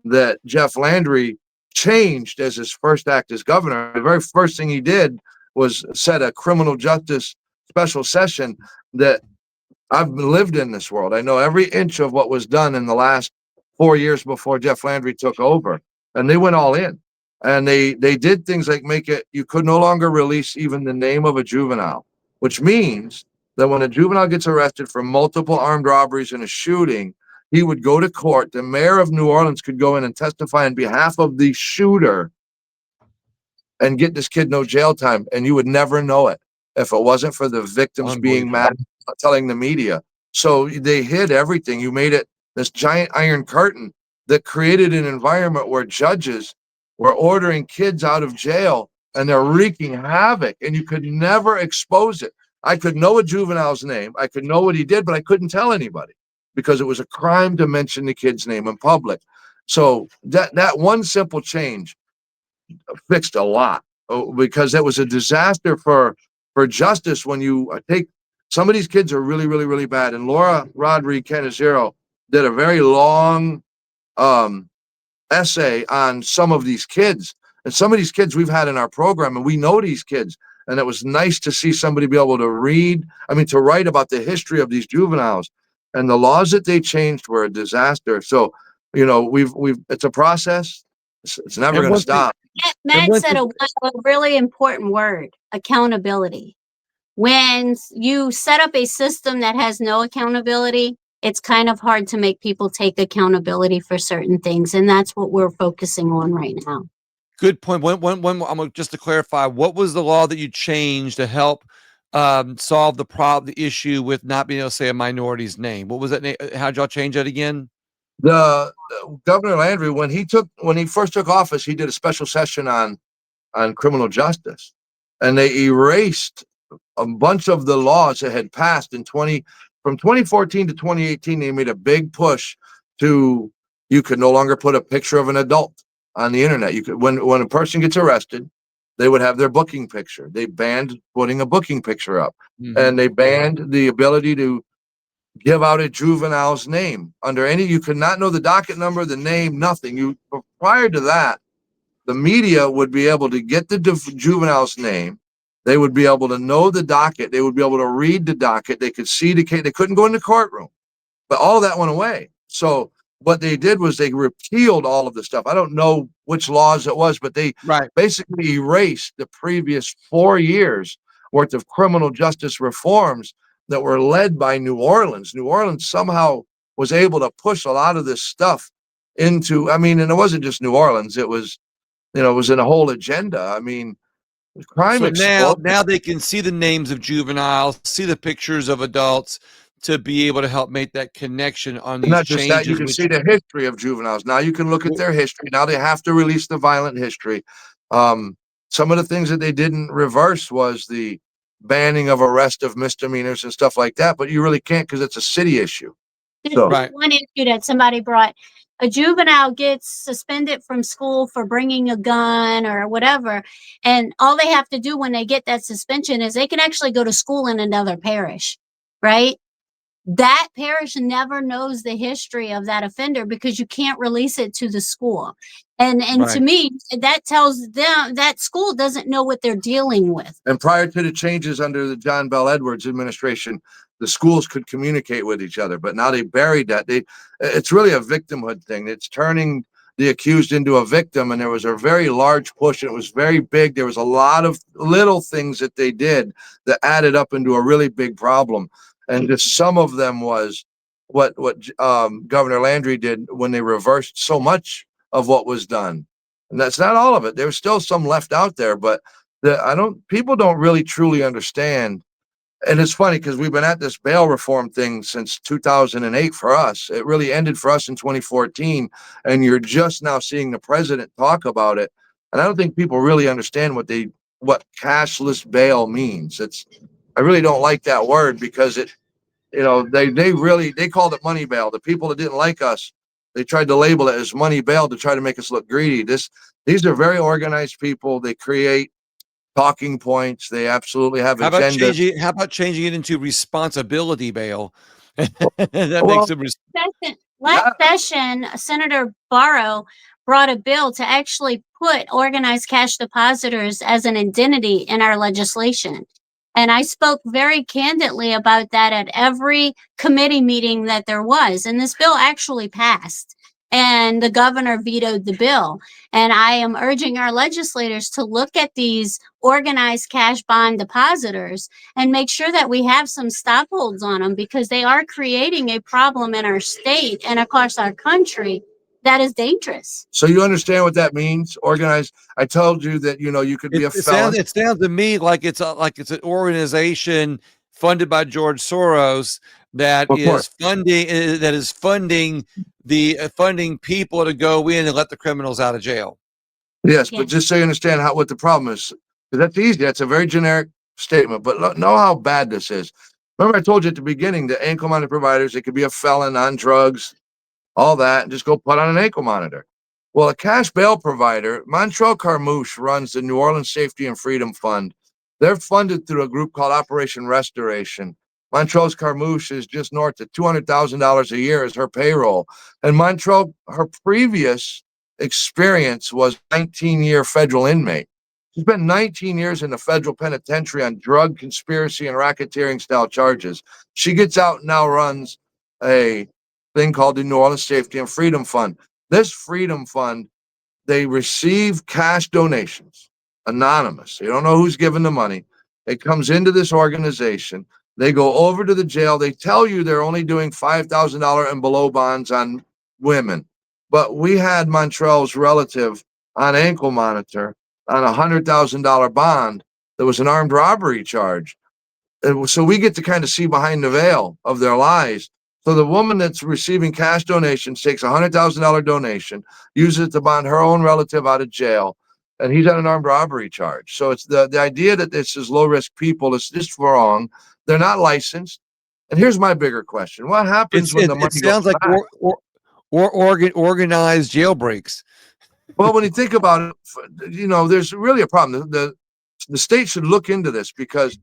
that Jeff Landry changed as his first act as governor. The very first thing he did was set a criminal justice special session that I've lived in this world. I know every inch of what was done in the last 4 years before Jeff Landry took over, and they went all in. And they did things like make it, you could no longer release even the name of a juvenile, which means that when a juvenile gets arrested for multiple armed robberies and a shooting, he would go to court. The mayor of New Orleans could go in and testify on behalf of the shooter and get this kid no jail time, and you would never know it if it wasn't for the victims being mad, telling the media. So they hid everything. You made it this giant iron curtain that created an environment where judges were ordering kids out of jail and they're wreaking havoc, and you could never expose it. I could know a juvenile's name, I could know what he did, but I couldn't tell anybody because it was a crime to mention the kid's name in public. So that one simple change fixed a lot, because it was a disaster for justice. When you take some of these kids are really, really, really bad. And Laura Rodriguez-Canizero did a very long essay on some of these kids. And some of these kids we've had in our program, and we know these kids. And it was nice to see somebody be able to to write about the history of these juveniles. And the laws that they changed were a disaster. So, it's a process. It's never going to stop. Matt said a really important word: accountability. When you set up a system that has no accountability, it's kind of hard to make people take accountability for certain things. And that's what we're focusing on right now. Good point. Just to clarify, what was the law that you changed to help solve the issue with not being able to say a minority's name? What was that name? How'd y'all change that again? The Governor Landry, when he first took office, he did a special session on criminal justice, and they erased a bunch of the laws that had passed from 2014 to 2018. They made a big push to, you could no longer put a picture of an adult on the internet. You could, when a person gets arrested, they would have their booking picture. They banned putting a booking picture up, and they banned the ability to give out a juvenile's name under any. You could not know the docket number, the name, nothing. Prior to that, the media would be able to get the juvenile's name. They would be able to know the docket. They would be able to read the docket. They could see the case. They couldn't go in the courtroom, but all of that went away. So what they did was they repealed all of the stuff. I don't know which laws it was, but they basically erased the previous 4 years worth of criminal justice reforms that were led by New Orleans. New Orleans somehow was able to push a lot of this stuff into, and it wasn't just New Orleans. It was, it was in a whole agenda. Crime exploded. Now they can see the names of juveniles, see the pictures of adults, to be able to help make that connection on these changes. Not just that, you can see the history of juveniles. Now you can look at their history. Now they have to release the violent history. Some of the things that they didn't reverse was the banning of arrest of misdemeanors and stuff like that, but you really can't because it's a city issue. One issue that somebody brought: a juvenile gets suspended from school for bringing a gun or whatever, and all they have to do when they get that suspension is they can actually go to school in another parish, right? That parish never knows the history of that offender because you can't release it to the school. And to me, that tells them that school doesn't know what they're dealing with. And prior to the changes under the John Bell Edwards administration, the schools could communicate with each other, but now they buried that. It's really a victimhood thing. It's turning the accused into a victim, and there was a very large push, and it was very big. There was a lot of little things that they did that added up into a really big problem. And just some of them was what Governor Landry did when they reversed so much of what was done. And that's not all of it. There's still some left out there, but people don't really truly understand And it's funny because we've been at this bail reform thing since 2008 for us. It really ended for us in 2014. And you're just now seeing the president talk about it. And I don't think people really understand what cashless bail means. I really don't like that word because they called it money bail. The people that didn't like us, they tried to label it as money bail to try to make us look greedy. These are very organized people. They create talking points. They absolutely have agendas. How about changing it into responsibility bail? That Well, makes them. Last session, Senator Barrow brought a bill to actually put organized cash depositors as an identity in our legislation. And I spoke very candidly about that at every committee meeting that there was. And this bill actually passed. And the governor vetoed the bill. And I am urging our legislators to look at these organized cash bond depositors and make sure that we have some stop holds on them, because they are creating a problem in our state and across our country that is dangerous. So you understand what that means? Organized. I told you that, you could be a felon. It sounds to me like it's an organization funded by George Soros that is funding people to go in and let the criminals out of jail. Yes, but just so you understand what the problem is, because that's easy. That's a very generic statement, but know how bad this is. Remember, I told you at the beginning, the ankle monitor providers, it could be a felon on drugs, all that, and just go put on an ankle monitor. Well, a cash bail provider, Montrell Carmouche runs the New Orleans Safety and Freedom Fund. They're funded through a group called Operation Restoration. Montrell's Carmouche is just north of $200,000 a year as her payroll. And Montrell, her previous experience was 19-year federal inmate. She spent 19 years in the federal penitentiary on drug conspiracy and racketeering style charges. She gets out and now runs a thing called the New Orleans Safety and Freedom Fund. This Freedom Fund, they receive cash donations, anonymous. You don't know who's giving the money. It comes into this organization. They go over to the jail. They tell you they're only doing $5,000 and below bonds on women. But we had Montrell's relative on ankle monitor on a $100,000 bond that was an armed robbery charge. And so we get to kind of see behind the veil of their lies. So the woman that's receiving cash donations takes a $100,000 donation, uses it to bond her own relative out of jail, and he's on an armed robbery charge. So it's the idea that this is low-risk people is just wrong. They're not licensed. And here's my bigger question. What happens when the money goes sounds like organized jailbreaks. Well, when you think about it, there's really a problem. The state should look into this because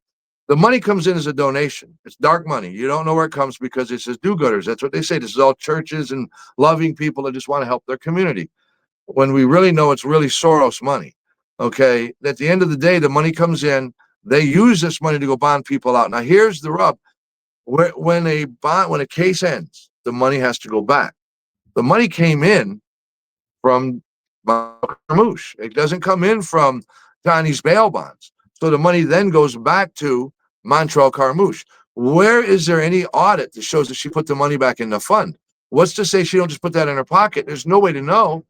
the money comes in as a donation. It's dark money. You don't know where it comes because it says do-gooders. That's what they say. This is all churches and loving people that just want to help their community. When we really know it's really Soros money. Okay. At the end of the day, the money comes in. They use this money to go bond people out. Now, here's the rub. When a case ends, the money has to go back. The money came in from Carmouche. It doesn't come in from Johnny's bail bonds. So the money then goes back to Montrell Carmouche. Where is there any audit that shows that she put the money back in the fund? What's to say she don't just put that in her pocket? There's no way to know.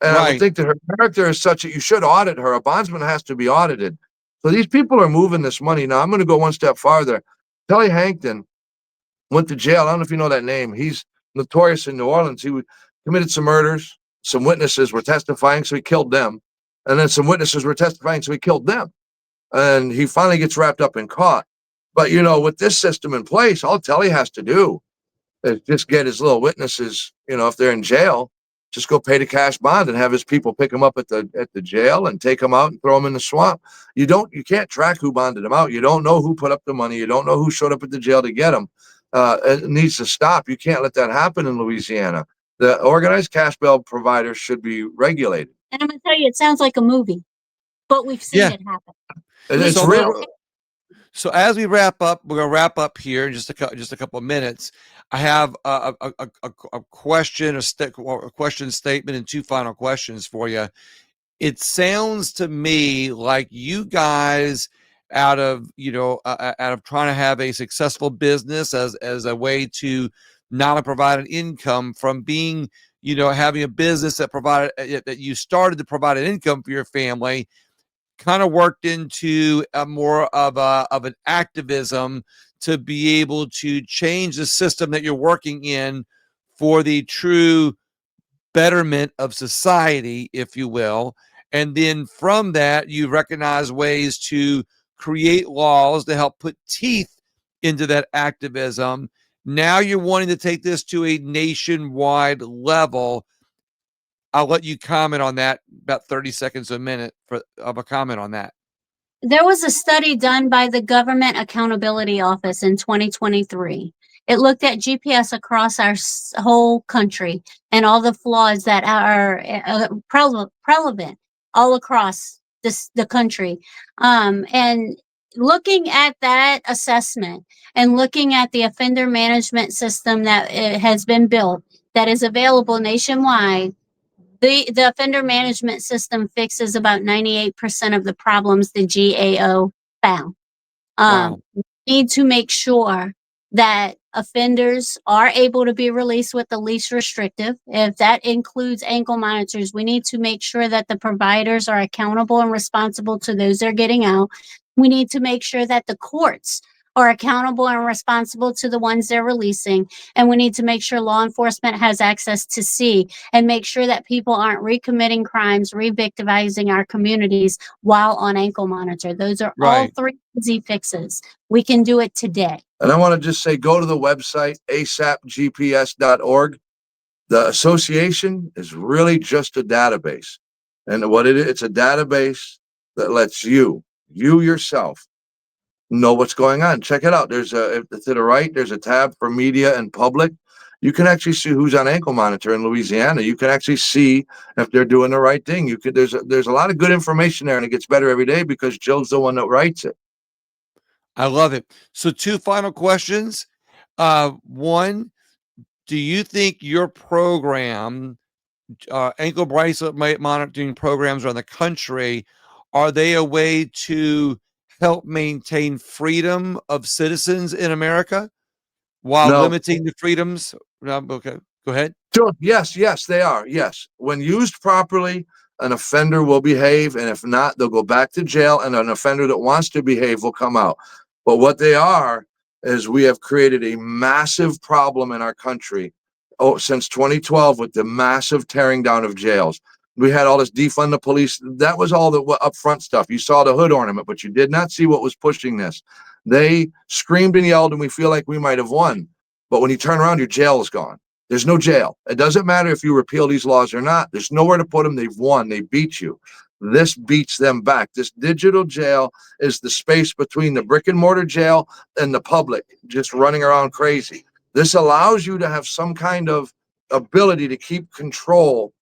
And I would think that her character is such that you should audit her. A bondsman has to be audited. So these people are moving this money. Now, I'm going to go one step farther. Kelly Hankton went to jail. I don't know if you know that name. He's notorious in New Orleans. He committed some murders. Some witnesses were testifying, so he killed them. And then some witnesses were testifying, so he killed them. And he finally gets wrapped up and caught. But, with this system in place, all Telly has to do is just get his little witnesses, if they're in jail, just go pay the cash bond and have his people pick them up at the jail and take them out and throw them in the swamp. You can't track who bonded them out. You don't know who put up the money. You don't know who showed up at the jail to get them. It needs to stop. You can't let that happen in Louisiana. The organized cash bail providers should be regulated. And I'm going to tell you, it sounds like a movie, but we've seen it happen. It's real. So as we wrap up, we're going to wrap up here in just a couple of minutes. I have a question, a question statement, and two final questions for you. It sounds to me like you guys, out of trying to have a successful business as a way to not only provide an income from being, having a business that you started to provide an income for your family. kind of worked into a more of an activism to be able to change the system that you're working in for the true betterment of society, if you will. And then from that, you recognize ways to create laws to help put teeth into that activism. Now you're wanting to take this to a nationwide level. I'll let you comment on that, about 30 seconds a minute of a comment on that. There was a study done by the Government Accountability Office in 2023. It looked at GPS across our whole country and all the flaws that are prevalent all across the country. And looking at that assessment and looking at the offender management system that has been built, that is available nationwide, the offender management system fixes about 98% of the problems the GAO found. Wow. We need to make sure that offenders are able to be released with the least restrictive. If that includes ankle monitors, we need to make sure that the providers are accountable and responsible to those they're getting out. We need to make sure that the courts are accountable and responsible to the ones they're releasing. And we need to make sure law enforcement has access to see and make sure that people aren't recommitting crimes, re-victimizing our communities while on ankle monitor. Those are all Right. 3 easy fixes. We can do it today. And I want to just say, go to the website, asapgps.org. The association is really just a database. And what it is, it's a database that lets you yourself know what's going on. Check it out. There's to the right, there's a tab for media and public. You can actually see who's on ankle monitor in Louisiana. You can actually see if they're doing the right thing. There's a lot of good information there, and it gets better every day because Jill's the one that writes it. I love it. So 2 final questions. One, do you think your program, ankle bracelet monitoring programs around the country, are they a way to help maintain freedom of citizens in America while No. limiting the freedoms? No, okay, go ahead. Sure. Yes, they are. Yes. When used properly, an offender will behave, and if not, they'll go back to jail, and an offender that wants to behave will come out. But what they are is we have created a massive problem in our country since 2012 with the massive tearing down of jails. We had all this defund the police. That was all the upfront stuff. You saw the hood ornament, but you did not see what was pushing this. They screamed and yelled, and we feel like we might have won. But when you turn around, your jail is gone. There's no jail. It doesn't matter if you repeal these laws or not. There's nowhere to put them. They've won. They beat you. This beats them back. This digital jail is the space between the brick and mortar jail and the public just running around crazy. This allows you to have some kind of ability to keep control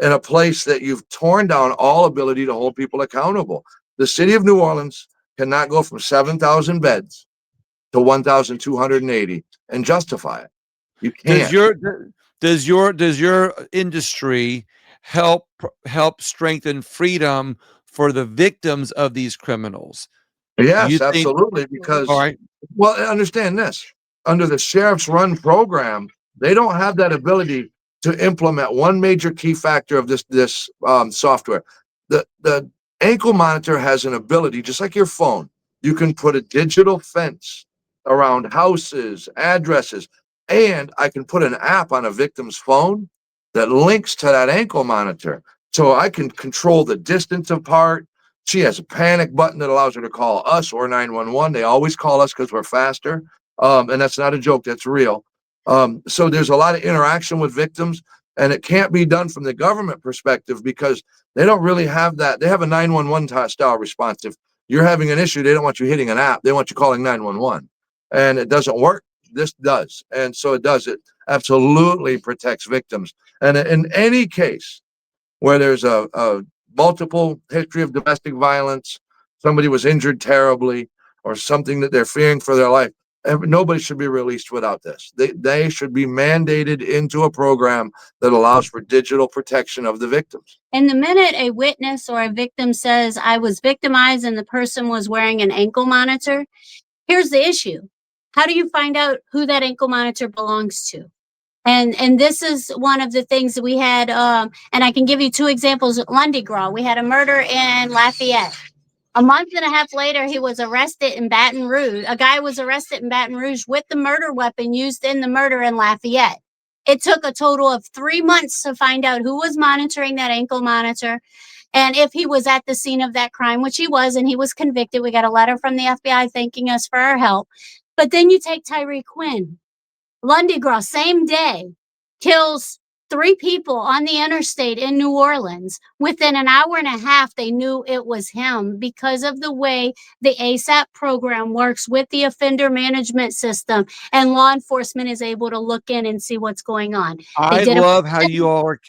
in a place that you've torn down all ability to hold people accountable. The city of New Orleans cannot go from 7,000 beds to 1,280 and justify it. You can't. Does your industry help strengthen freedom for the victims of these criminals? Yes, absolutely. Because, all right. Well, understand this: under the Sheriff's Run program, they don't have that ability to implement one major key factor of this software. The ankle monitor has an ability, just like your phone. You can put a digital fence around houses, addresses, and I can put an app on a victim's phone that links to that ankle monitor. So I can control the distance apart. She has a panic button that allows her to call us or 911. They always call us because we're faster. And that's not a joke, that's real. So there's a lot of interaction with victims, and it can't be done from the government perspective because they don't really have that. They have a 911 style response. If you're having an issue, they don't want you hitting an app. They want you calling 911. And it doesn't work. This does. And so it does. It absolutely protects victims. And in any case where there's a multiple history of domestic violence, somebody was injured terribly, or something that they're fearing for their life, nobody should be released without this. They should be mandated into a program that allows for digital protection of the victims. And the minute a witness or a victim says, I was victimized and the person was wearing an ankle monitor, here's the issue. How do you find out who that ankle monitor belongs to? And this is one of the things that we had, and I can give you 2 examples at Lundy Gras. We had a murder in Lafayette. A month and a half later, he was arrested in Baton Rouge. A guy was arrested in Baton Rouge with the murder weapon used in the murder in Lafayette. It took a total of 3 months to find out who was monitoring that ankle monitor and if he was at the scene of that crime, which he was, and he was convicted. We got a letter from the FBI thanking us for our help. But then you take Tyree Quinn, Lundy Gross, same day, kills 3 people on the interstate in New Orleans. Within an hour and a half, they knew it was him because of the way the ASAP program works with the offender management system, and law enforcement is able to look in and see what's going on. I love how you all are,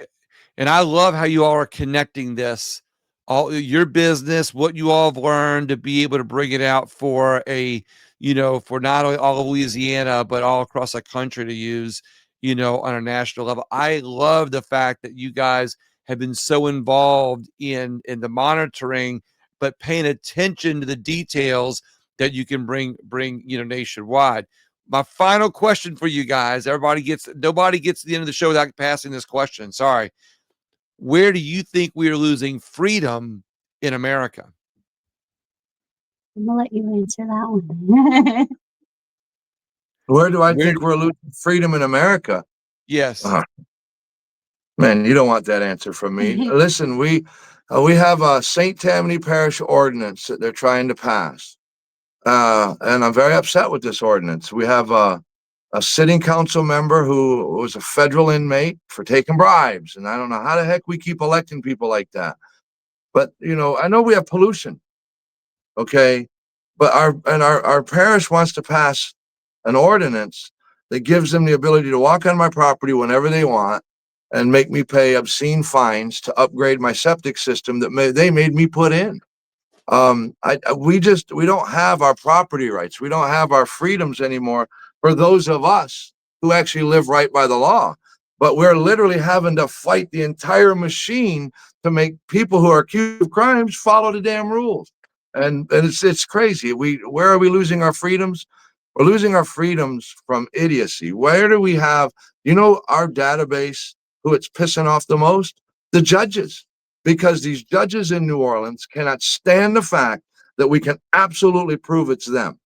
and I love how you all are connecting this, all your business, what you all have learned to be able to bring it out for a, for not only all of Louisiana, but all across the country to use, on a national level. I love the fact that you guys have been so involved in the monitoring, but paying attention to the details that you can bring, nationwide. My final question for you guys, nobody gets to the end of the show without passing this question. Sorry. Where do you think we are losing freedom in America? I'm gonna let you answer that one. Where do I think we're losing freedom in America? Yes. Man, you don't want that answer from me. Listen, we have a St. Tammany Parish ordinance that they're trying to pass. And I'm very upset with this ordinance. We have a sitting council member who was a federal inmate for taking bribes. And I don't know how the heck we keep electing people like that. But, I know we have pollution. Okay. But our parish wants to pass an ordinance that gives them the ability to walk on my property whenever they want and make me pay obscene fines to upgrade my septic system that they made me put in. We don't have our property rights. We don't have our freedoms anymore for those of us who actually live right by the law. But we're literally having to fight the entire machine to make people who are accused of crimes follow the damn rules. And it's crazy. Where are we losing our freedoms? We're losing our freedoms from idiocy. Where do we have, our database, who it's pissing off the most? The judges. Because these judges in New Orleans cannot stand the fact that we can absolutely prove it's them.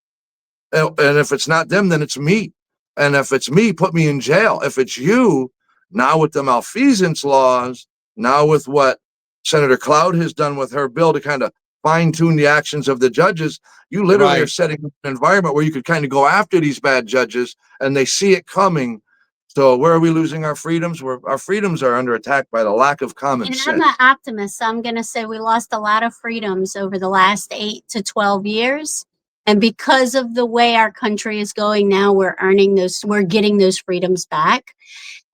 And if it's not them, then it's me. And if it's me, put me in jail. If it's you, now with the malfeasance laws, now with what Senator Cloud has done with her bill to kind of fine-tune the actions of the judges, you literally are setting up an environment where you could kind of go after these bad judges and they see it coming. So where are we losing our freedoms? Our freedoms are under attack by the lack of common sense. I'm an optimist, so I'm going to say we lost a lot of freedoms over the last 8 to 12 years. And because of the way our country is going now, we're getting those freedoms back.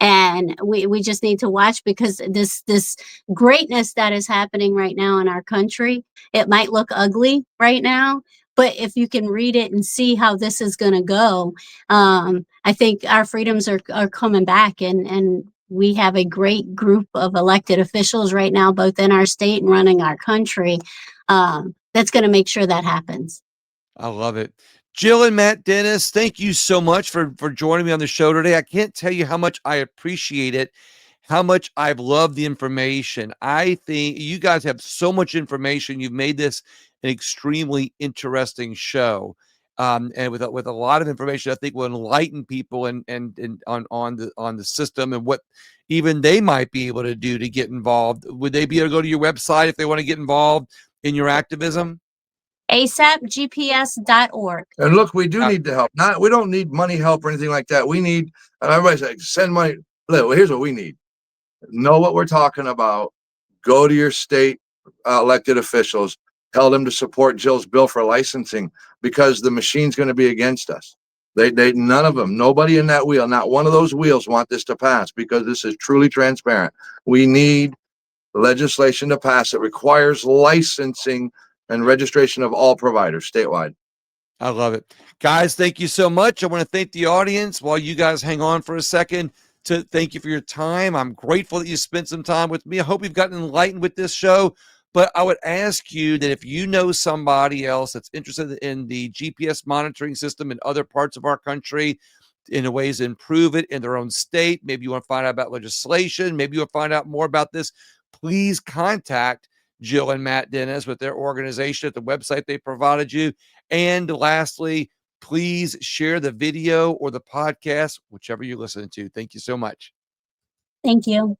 And we just need to watch, because this greatness that is happening right now in our country, it might look ugly right now, but if you can read it and see how this is going to go, I think our freedoms are coming back, and we have a great group of elected officials right now, both in our state and running our country, that's going to make sure that happens. I love it. Jill and Matt Dennis, thank you so much for joining me on the show today. I can't tell you how much I appreciate it, how much I've loved the information. I think you guys have so much information. You've made this an extremely interesting show. And with a lot of information, I think will enlighten people and on the system and what even they might be able to do to get involved. Would they be able to go to your website if they want to get involved in your activism? ASAPGPS.org. And look, we do need the help. We don't need money help or anything like that. We need, everybody's like, send money. Well, here's what we need. Know what we're talking about. Go to your state elected officials. Tell them to support Jill's bill for licensing, because the machine's going to be against us. They none of them, nobody in that wheel, not one of those wheels want this to pass, because this is truly transparent. We need legislation to pass that requires licensing and registration of all providers statewide. I love it. Guys, thank you so much. I want to thank the audience while you guys hang on for a second to thank you for your time. I'm grateful that you spent some time with me. I hope you've gotten enlightened with this show, but I would ask you that if you know somebody else that's interested in the GPS monitoring system in other parts of our country, in ways to improve it in their own state, maybe you want to find out about legislation, maybe you want to find out more about this, please contact Jill and Matt Dennis with their organization at the website they provided you. And lastly, please share the video or the podcast, whichever you're listening to. Thank you so much. Thank you.